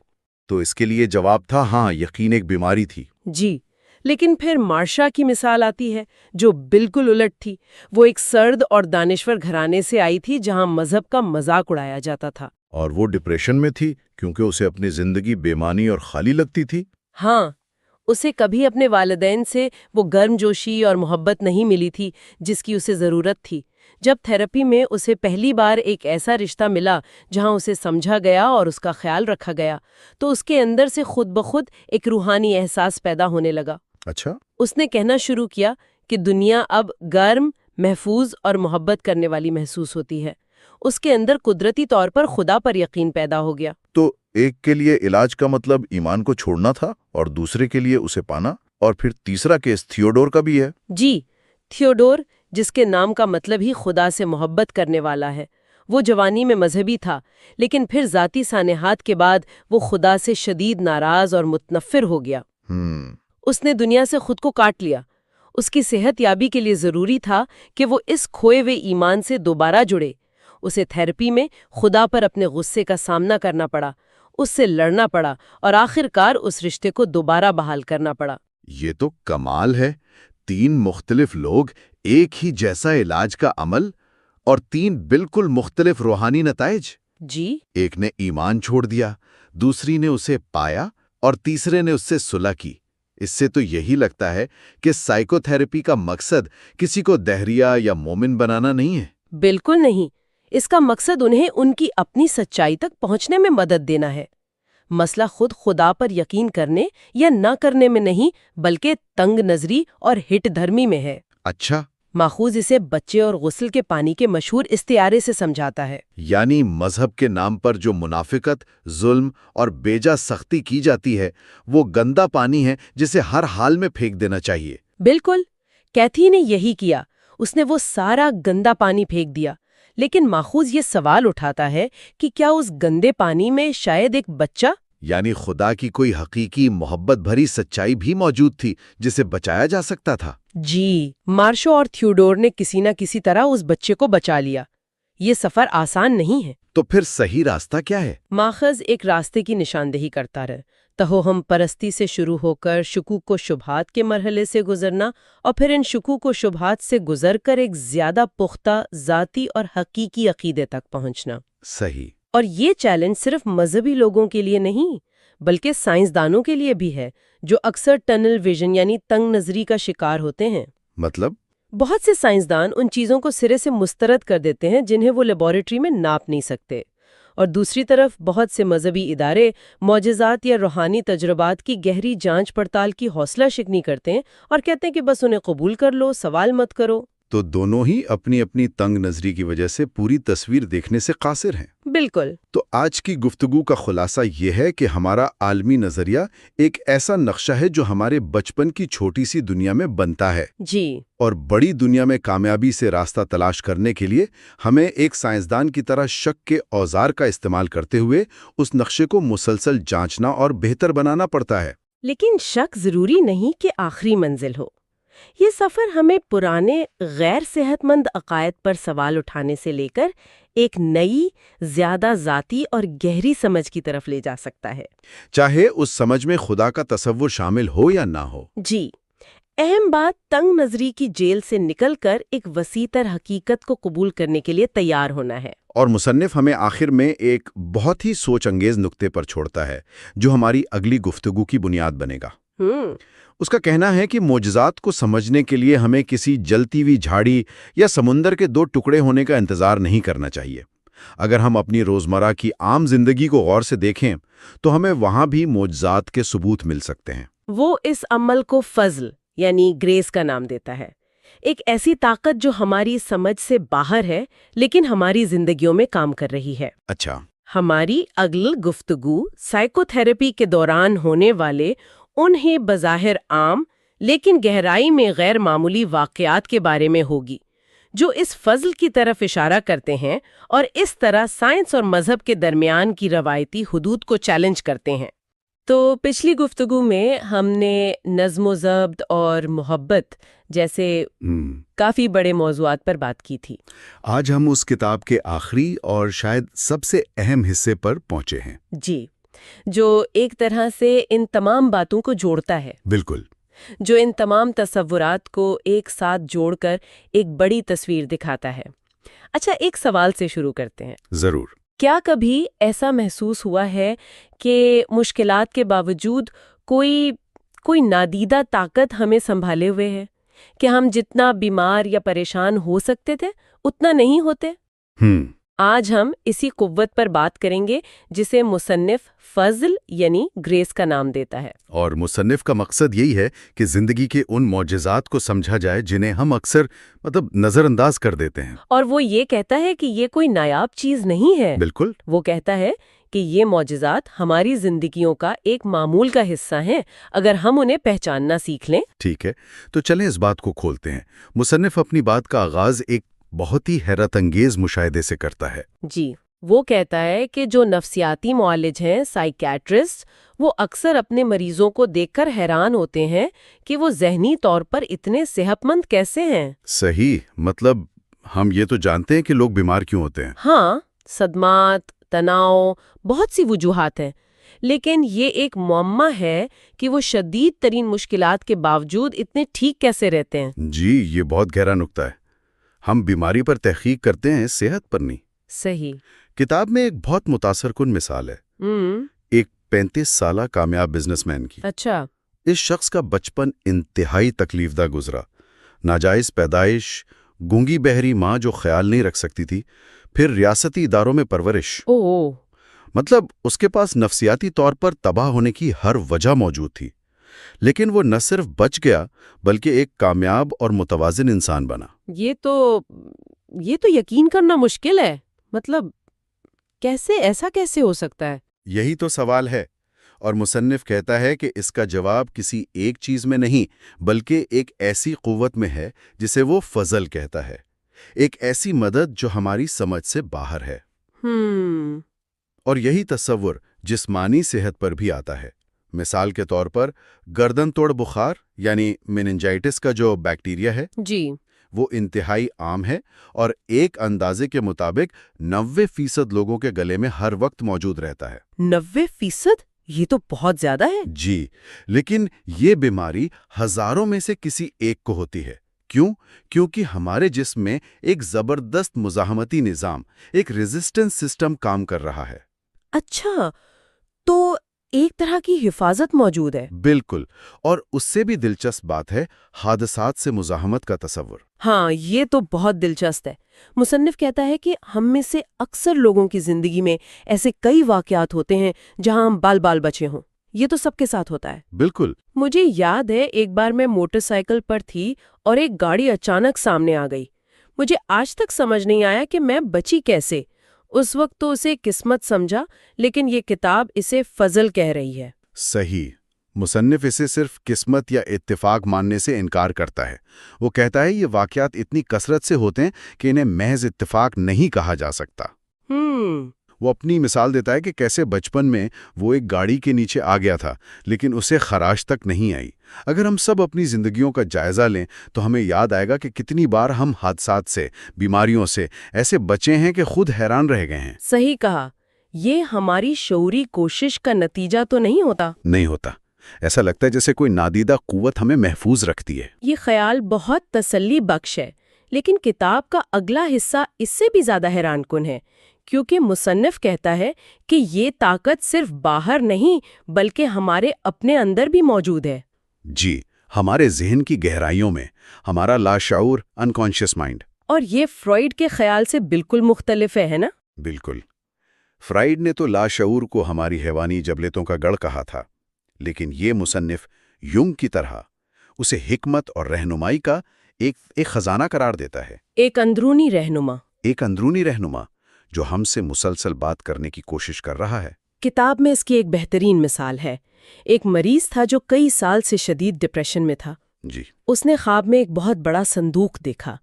تو اس کے لیے جواب تھا ہاں، یقین ایک بیماری تھی۔ جی، لیکن پھر مارشا کی مثال آتی ہے جو بالکل الٹ تھی۔ وہ ایک سرد اور دانشور گھرانے سے آئی تھی جہاں مذہب کا مذاق اڑایا جاتا تھا۔ اور وہ ڈپریشن میں تھی کیونکہ اسے اپنی زندگی بے معنی اور خالی لگتی تھی۔ ہاں، اسے کبھی اپنے والدین سے وہ گرم جوشی اور محبت نہیں ملی تھی جس کی اسے ضرورت تھی۔ جب تھراپی میں اسے پہلی بار ایک ایسا رشتہ ملا جہاں اسے سمجھا گیا اور اس کا خیال رکھا گیا تو اس کے اندر سے خود بخود ایک روحانی احساس پیدا ہونے لگا۔ اچھا، اس نے کہنا شروع کیا کہ دنیا اب گرم، محفوظ اور محبت کرنے والی محسوس ہوتی ہے۔ اس کے اندر قدرتی طور پر خدا پر یقین پیدا ہو گیا۔ تو ایک کے لیے علاج کا مطلب ایمان کو چھوڑنا تھا اور دوسرے کے لیے اسے پانا، اور پھر تیسرا کیس تھیوڈور کا بھی ہے۔ جی، تھیوڈور جس کے نام کا مطلب ہی خدا سے محبت کرنے والا ہے۔ وہ جوانی میں مذہبی تھا، لیکن پھر ذاتی سانحات کے بعد وہ خدا سے شدید ناراض اور متنفر ہو گیا۔ اس نے دنیا سے خود کو کاٹ لیا۔ اس کی صحت یابی کے لیے ضروری تھا کہ وہ اس کھوئے ہوئے ایمان سے دوبارہ جڑے۔ اسے تھیراپی میں خدا پر اپنے غصے کا سامنا کرنا پڑا، اس سے لڑنا پڑا اور آخرکار اس رشتے کو دوبارہ بحال کرنا پڑا۔ یہ تو کمال ہے، 3 مختلف لوگ، ایک ہی جیسا علاج کا عمل اور 3 بالکل مختلف روحانی نتائج۔ جی، ایک نے ایمان چھوڑ دیا، دوسری نے اسے پایا اور تیسرے نے اس سے صلح کی۔ اس سے تو یہی لگتا ہے کہ سائیکو تھیراپی کا مقصد کسی کو دہریہ یا مومن بنانا نہیں ہے۔ بالکل نہیں۔ اس کا مقصد انہیں ان کی اپنی سچائی تک پہنچنے میں مدد دینا ہے۔ مسئلہ خود خدا پر یقین کرنے یا نہ کرنے میں نہیں، بلکہ تنگ نظری اور ہٹ دھرمی میں ہے۔ اچھا، ماخوذ اسے بچے اور غسل کے پانی کے مشہور استعارے سے سمجھاتا ہے۔ یعنی مذہب کے نام پر جو منافقت، ظلم اور بیجا سختی کی جاتی ہے، وہ گندا پانی ہے جسے ہر حال میں پھینک دینا چاہیے۔ بالکل، کیتھی نے یہی کیا۔ اس نے وہ سارا گندا پانی پھینک دیا۔ لیکن ماخوذ یہ سوال اٹھاتا ہے کہ کیا اس گندے پانی میں شاید ایک بچہ، یعنی خدا کی کوئی حقیقی محبت بھری سچائی بھی موجود تھی جسے بچایا جا سکتا تھا؟ جی، مارشو اور تھیوڈور نے کسی نہ کسی طرح اس بچے کو بچا لیا۔ یہ سفر آسان نہیں ہے۔ تو پھر صحیح راستہ کیا ہے؟ ماخذ ایک راستے کی نشاندہی کرتا رہے، توہم پرستی سے شروع ہو کر شکوک و شبہات کے مرحلے سے گزرنا، اور پھر ان شکوک و شبہات سے گزر کر ایک زیادہ پختہ ذاتی اور حقیقی عقیدے تک پہنچنا۔ صحیح۔ اور یہ چیلنج صرف مذہبی لوگوں کے لیے نہیں، بلکہ سائنسدانوں کے لیے بھی ہے، جو اکثر ٹنل ویژن یعنی تنگ نظری کا شکار ہوتے ہیں۔ مطلب؟ بہت سے سائنسدان ان چیزوں کو سرے سے مسترد کر دیتے ہیں جنہیں وہ لیبارٹری میں ناپ نہیں سکتے، اور دوسری طرف بہت سے مذہبی ادارے معجزات یا روحانی تجربات کی گہری جانچ پڑتال کی حوصلہ شکنی کرتے ہیں اور کہتے ہیں کہ بس انہیں قبول کر لو، سوال مت کرو۔ تو دونوں ہی اپنی اپنی تنگ نظری کی وجہ سے پوری تصویر دیکھنے سے قاصر ہیں۔ بالکل۔ تو آج کی گفتگو کا خلاصہ یہ ہے کہ ہمارا عالمی نظریہ ایک ایسا نقشہ ہے جو ہمارے بچپن کی چھوٹی سی دنیا میں بنتا ہے، جی، اور بڑی دنیا میں کامیابی سے راستہ تلاش کرنے کے لیے ہمیں ایک سائنسدان کی طرح شک کے اوزار کا استعمال کرتے ہوئے اس نقشے کو مسلسل جانچنا اور بہتر بنانا پڑتا ہے۔ لیکن شک ضروری نہیں کہ آخری منزل ہو۔ یہ سفر ہمیں پرانے غیر صحت مند عقائد پر سوال اٹھانے سے لے کر ایک نئی، زیادہ ذاتی اور گہری سمجھ کی طرف لے جا سکتا ہے، چاہے اس سمجھ میں خدا کا تصور شامل ہو یا نہ ہو۔ جی، اہم بات تنگ نظری کی جیل سے نکل کر ایک وسیع تر حقیقت کو قبول کرنے کے لیے تیار ہونا ہے۔ اور مصنف ہمیں آخر میں ایک بہت ہی سوچ انگیز نقطے پر چھوڑتا ہے جو ہماری اگلی گفتگو کی بنیاد بنے گا۔ اس کا کہنا ہے کہ معجزات کو سمجھنے کے لیے ہمیں کسی جلتی ہوئی جھاڑی یا سمندر کے 2 ٹکڑے ہونے کا انتظار نہیں کرنا چاہیے۔ اگر ہم اپنی روزمرہ کی عام زندگی کو غور سے دیکھیں تو ہمیں وہاں بھی معجزات کے ثبوت مل سکتے ہیں۔ وہ اس عمل کو فضل یعنی گریس کا نام دیتا ہے، ایک ایسی طاقت جو ہماری سمجھ سے باہر ہے لیکن ہماری زندگیوں میں کام کر رہی ہے۔ اچھا، ہماری اگلی گفتگو سائیکو تھیراپی کے دوران ہونے والے انہیں بظاہر عام لیکن گہرائی میں غیر معمولی واقعات کے بارے میں ہوگی، جو اس فضل کی طرف اشارہ کرتے ہیں اور اس طرح سائنس اور مذہب کے درمیان کی روایتی حدود کو چیلنج کرتے ہیں۔ تو پچھلی گفتگو میں ہم نے نظم و ضبط اور محبت جیسے کافی بڑے موضوعات پر بات کی تھی۔ آج ہم اس کتاب کے آخری اور شاید سب سے اہم حصے پر پہنچے ہیں۔ جی، جو ایک طرح سے ان تمام باتوں کو جوڑتا ہے، بالکل، جو ان تمام تصورات کو ایک ساتھ جوڑ کر ایک بڑی تصویر دکھاتا ہے۔ اچھا، ایک سوال سے شروع کرتے ہیں۔ ضرور۔ کیا کبھی ایسا محسوس ہوا ہے کہ مشکلات کے باوجود کوئی نادیدہ طاقت ہمیں سنبھالے ہوئے ہے، کہ ہم جتنا بیمار یا پریشان ہو سکتے تھے اتنا نہیں ہوتے؟ آج ہم اسی قوت پر بات کریں گے جسے مصنف فضل یعنی گریس کا نام دیتا ہے۔ اور مصنف کا مقصد یہی ہے کہ زندگی کے ان معجزات کو سمجھا جائے جنہیں ہم اکثر نظر انداز کر دیتے ہیں۔ اور وہ یہ کہتا ہے کہ یہ کوئی نایاب چیز نہیں ہے۔ بالکل۔ وہ کہتا ہے کہ یہ معجزات ہماری زندگیوں کا ایک معمول کا حصہ ہیں اگر ہم انہیں پہچاننا سیکھ لیں۔ ٹھیک ہے، تو چلیں اس بات کو کھولتے ہیں۔ مصنف اپنی بات کا آغاز ایک بہت ہی حیرت انگیز مشاہدے سے کرتا ہے۔ جی، وہ کہتا ہے کہ جو نفسیاتی معالج ہیں، سائیکیٹرسٹ، وہ اکثر اپنے مریضوں کو دیکھ کر حیران ہوتے ہیں کہ وہ ذہنی طور پر اتنے صحت مند کیسے ہیں۔ صحیح، مطلب ہم یہ تو جانتے ہیں کہ لوگ بیمار کیوں ہوتے ہیں۔ ہاں، صدمات، تناؤ، بہت سی وجوہات ہیں، لیکن یہ ایک معمہ ہے کہ وہ شدید ترین مشکلات کے باوجود اتنے ٹھیک کیسے رہتے ہیں۔ جی، یہ بہت گہرا نکتہ ہے۔ ہم بیماری پر تحقیق کرتے ہیں، صحت پر نہیں۔ صحیح۔ کتاب میں ایک بہت متاثر کن مثال ہے، ایک 35 سالہ کامیاب بزنس مین کی۔ اچھا۔ اس شخص کا بچپن انتہائی تکلیف دہ گزرا۔ ناجائز پیدائش، گونگی بہری ماں جو خیال نہیں رکھ سکتی تھی، پھر ریاستی اداروں میں پرورش۔ مطلب اس کے پاس نفسیاتی طور پر تباہ ہونے کی ہر وجہ موجود تھی، لیکن وہ نہ صرف بچ گیا بلکہ ایک کامیاب اور متوازن انسان بنا۔ یہ تو یقین کرنا مشکل ہے۔ مطلب ایسا کیسے ہو سکتا ہے؟ یہی تو سوال ہے، اور مصنف کہتا ہے کہ اس کا جواب کسی ایک چیز میں نہیں بلکہ ایک ایسی قوت میں ہے جسے وہ فضل کہتا ہے، ایک ایسی مدد جو ہماری سمجھ سے باہر ہے۔ اور یہی تصور جسمانی صحت پر بھی آتا ہے۔ مثال کے طور پر گردن توڑ بخار یعنی میننجائٹس کا جو بیکٹیریا ہے، جی، وہ انتہائی عام ہے اور ایک اندازے کے مطابق 90% لوگوں کے گلے میں ہر وقت موجود رہتا ہے۔ 90%؟ یہ تو بہت زیادہ ہے۔ جی، لیکن یہ بیماری ہزاروں میں سے کسی ایک کو ہوتی ہے۔ کیوں؟ کیونکہ ہمارے جسم میں ایک زبردست مزاحمتی نظام، ایک ریزسٹنس سسٹم کام کر رہا ہے۔ اچھا، تو ایک طرح کی حفاظت موجود ہے۔ بالکل، اور اس سے بھی دلچسپ بات ہے حادثات سے مزاحمت کا تصور۔ ہاں، یہ تو بہت دلچسپ ہے۔ مصنف کہتا ہے کہ ہم میں سے اکثر لوگوں کی زندگی میں ایسے کئی واقعات ہوتے ہیں جہاں ہم بال بچے ہوں۔ یہ تو سب کے ساتھ ہوتا ہے۔ بالکل۔ مجھے یاد ہے ایک بار میں موٹر سائیکل پر تھی اور ایک گاڑی اچانک سامنے آ گئی۔ مجھے آج تک سمجھ نہیں آیا کہ میں بچی کیسے۔ اس وقت تو اسے قسمت سمجھا، لیکن یہ کتاب اسے فضل کہہ رہی ہے۔ صحیح۔ مصنف اسے صرف قسمت یا اتفاق ماننے سے انکار کرتا ہے۔ وہ کہتا ہے یہ واقعات اتنی کثرت سے ہوتے ہیں کہ انہیں محض اتفاق نہیں کہا جا سکتا۔ وہ اپنی مثال دیتا ہے کہ کیسے بچپن میں وہ ایک گاڑی کے نیچے آ گیا تھا لیکن اسے خراش تک نہیں آئی۔ اگر ہم سب اپنی زندگیوں کا جائزہ لیں تو ہمیں یاد آئے گا کہ کتنی بار ہم حادثات سے، بیماریوں سے ایسے بچے ہیں کہ خود حیران رہ گئے ہیں۔ صحیح کہا۔ یہ ہماری شعوری کوشش کا نتیجہ تو نہیں ہوتا۔ نہیں ہوتا۔ ایسا لگتا ہے جیسے کوئی نادیدہ قوت ہمیں محفوظ رکھتی ہے۔ یہ خیال بہت تسلی بخش ہے، لیکن کتاب کا اگلا حصہ اس سے بھی زیادہ حیران کن ہے، کیونکہ مصنف کہتا ہے کہ یہ طاقت صرف باہر نہیں بلکہ ہمارے اپنے اندر بھی موجود ہے۔ جی، ہمارے ذہن کی گہرائیوں میں، ہمارا لاشعور، انکانشیس مائنڈ۔ اور یہ فرائیڈ کے خیال سے بالکل مختلف ہے نا؟ بالکل۔ فرائیڈ نے تو لاشعور کو ہماری حیوانی جبلتوں کا گڑھ کہا تھا، لیکن یہ مصنف یونگ کی طرح اسے حکمت اور رہنمائی کا ایک خزانہ قرار دیتا ہے۔ ایک اندرونی رہنما۔ ایک اندرونی رہنما جو ہم سے مسلسل بات کرنے کی کوشش کر رہا ہے۔ کتاب میں اس کی ایک بہترین مثال ہے۔ ایک مریض تھا جو کئی سال سے شدید ڈپریشن میں تھا۔ جی۔ اس نے خواب میں ایک بہت بڑا صندوق دیکھا،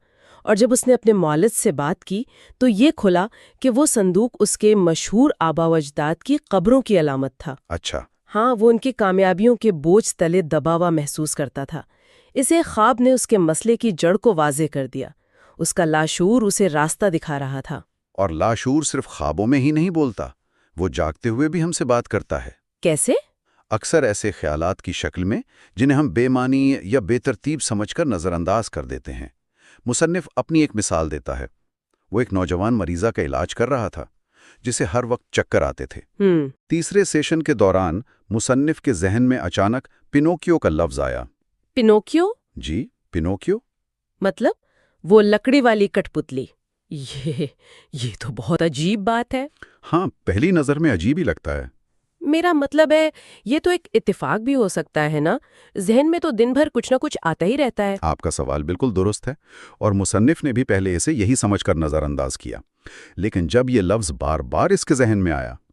اور جب اس نے اپنے معالج سے بات کی تو یہ کھلا کہ وہ صندوق اس کے مشہور آبا و اجداد کی قبروں کی علامت تھا۔ اچھا۔ ہاں، وہ ان کی کامیابیوں کے بوجھ تلے دبا ہوا محسوس کرتا تھا۔ اسے خواب نے اس کے مسئلے کی جڑ کو واضح کر دیا۔ اس کا لاشعور اسے راستہ دکھا رہا تھا۔ اور لاشعور صرف خوابوں میں ہی نہیں بولتا، وہ جاگتے ہوئے بھی ہم سے بات کرتا ہے۔ کیسے؟ اکثر ایسے خیالات کی شکل میں جنہیں ہم بے معنی یا بے ترتیب سمجھ کر نظر انداز کر دیتے ہیں۔ مصنف اپنی ایک مثال دیتا ہے۔ وہ ایک نوجوان مریضہ کا علاج کر رہا تھا جسے ہر وقت چکر آتے تھے۔ تیسرے سیشن کے دوران مصنف کے ذہن میں اچانک پینوکیو کا لفظ آیا۔ پینوکیو؟ جی، پینوکیو۔ مطلب وہ لکڑی والی کٹ پتلی؟ یہ تو بہت عجیب بات ہے۔ ہاں، پہلی نظر میں عجیب ہی لگتا ہے۔ میرا مطلب ہے یہ تو ایک اتفاق بھی ہو سکتا ہے نا؟ ذہن میں تو دن بھر کچھ نہ کچھ آتا ہی رہتا ہے۔ آپ کا سوال بالکل درست ہے، اور مصنف نے بھی پہلے اسے یہی سمجھ کر نظر انداز کیا، لیکن جب یہ لفظ بار بار اس کے ذہن میں آیا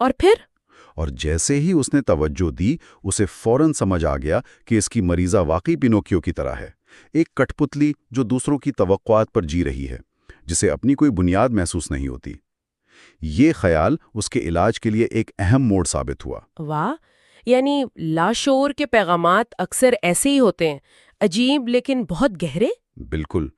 اور پھر؟ اور جیسے ہی اس نے توجہ دی اسے فوراً سمجھ آ گیا کہ اس کی مریضہ واقعی پینوکیو کی طرح ہے، ایک کٹ پتلی جو دوسروں کی توقعات پر جی رہی ہے، جسے اپنی کوئی بنیاد محسوس نہیں ہوتی۔ یہ خیال اس کے علاج کے لیے ایک اہم موڑ ثابت ہوا۔ واہ، یعنی لاشعور کے پیغامات اکثر ایسے ہی ہوتے ہیں، عجیب لیکن بہت گہرے؟ بالکل،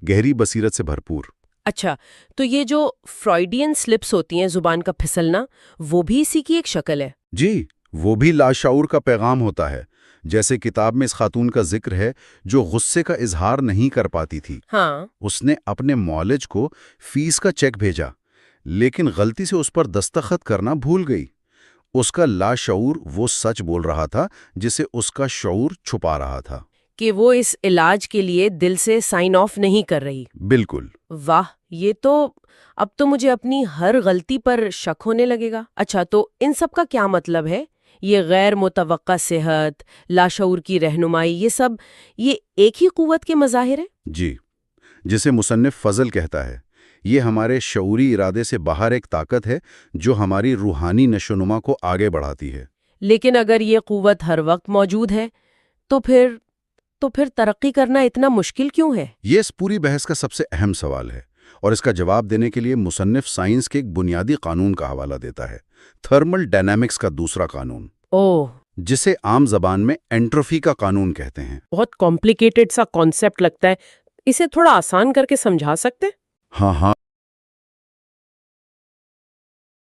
گہری بصیرت سے بھرپور۔ اچھا، تو یہ جو فرائیڈین سلپس ہوتی ہیں، زبان کا پھسلنا، وہ بھی اسی کی ایک شکل ہے؟ جی، وہ بھی لاشعور کا پیغام ہوتا ہے۔ جیسے کتاب میں اس خاتون کا ذکر ہے جو غصے کا اظہار نہیں کر پاتی تھی۔ ہاں، اس نے اپنے معالج کو فیس کا چیک بھیجا، لیکن غلطی سے اس پر دستخط کرنا بھول گئی۔ اس کا لاشعور وہ سچ بول رہا تھا جسے اس کا شعور چھپا رہا تھا۔ کہ وہ اس علاج کے لیے دل سے سائن آف نہیں کر رہی۔ بالکل۔ واہ، یہ تو اب تو مجھے اپنی ہر غلطی پر شک ہونے لگے گا۔ اچھا، تو ان سب کا کیا مطلب ہے؟ یہ غیر متوقع صحت، لاشعور کی رہنمائی، یہ ایک ہی قوت کے مظاہر ہیں؟ جی، جسے مصنف فضل کہتا ہے، یہ ہمارے شعوری ارادے سے باہر ایک طاقت ہے جو ہماری روحانی نشوونما کو آگے بڑھاتی ہے۔ لیکن اگر یہ قوت ہر وقت موجود ہے تو پھر ترقی کرنا اتنا مشکل کیوں ہے؟ یہ اس پوری بحث کا سب سے اہم سوال ہے، اور اس کا جواب دینے کے لیے مصنف سائنس کے ایک بنیادی قانون کا حوالہ دیتا ہے، تھرمل ڈائنامکس کا دوسرا قانون، اوہ، جسے عام زبان میں انٹروفی کا قانون کہتے ہیں۔ بہت کمپلیکیٹڈ سا کانسیپٹ لگتا ہے، اسے تھوڑا آسان کر کے سمجھا سکتے؟ ہاں،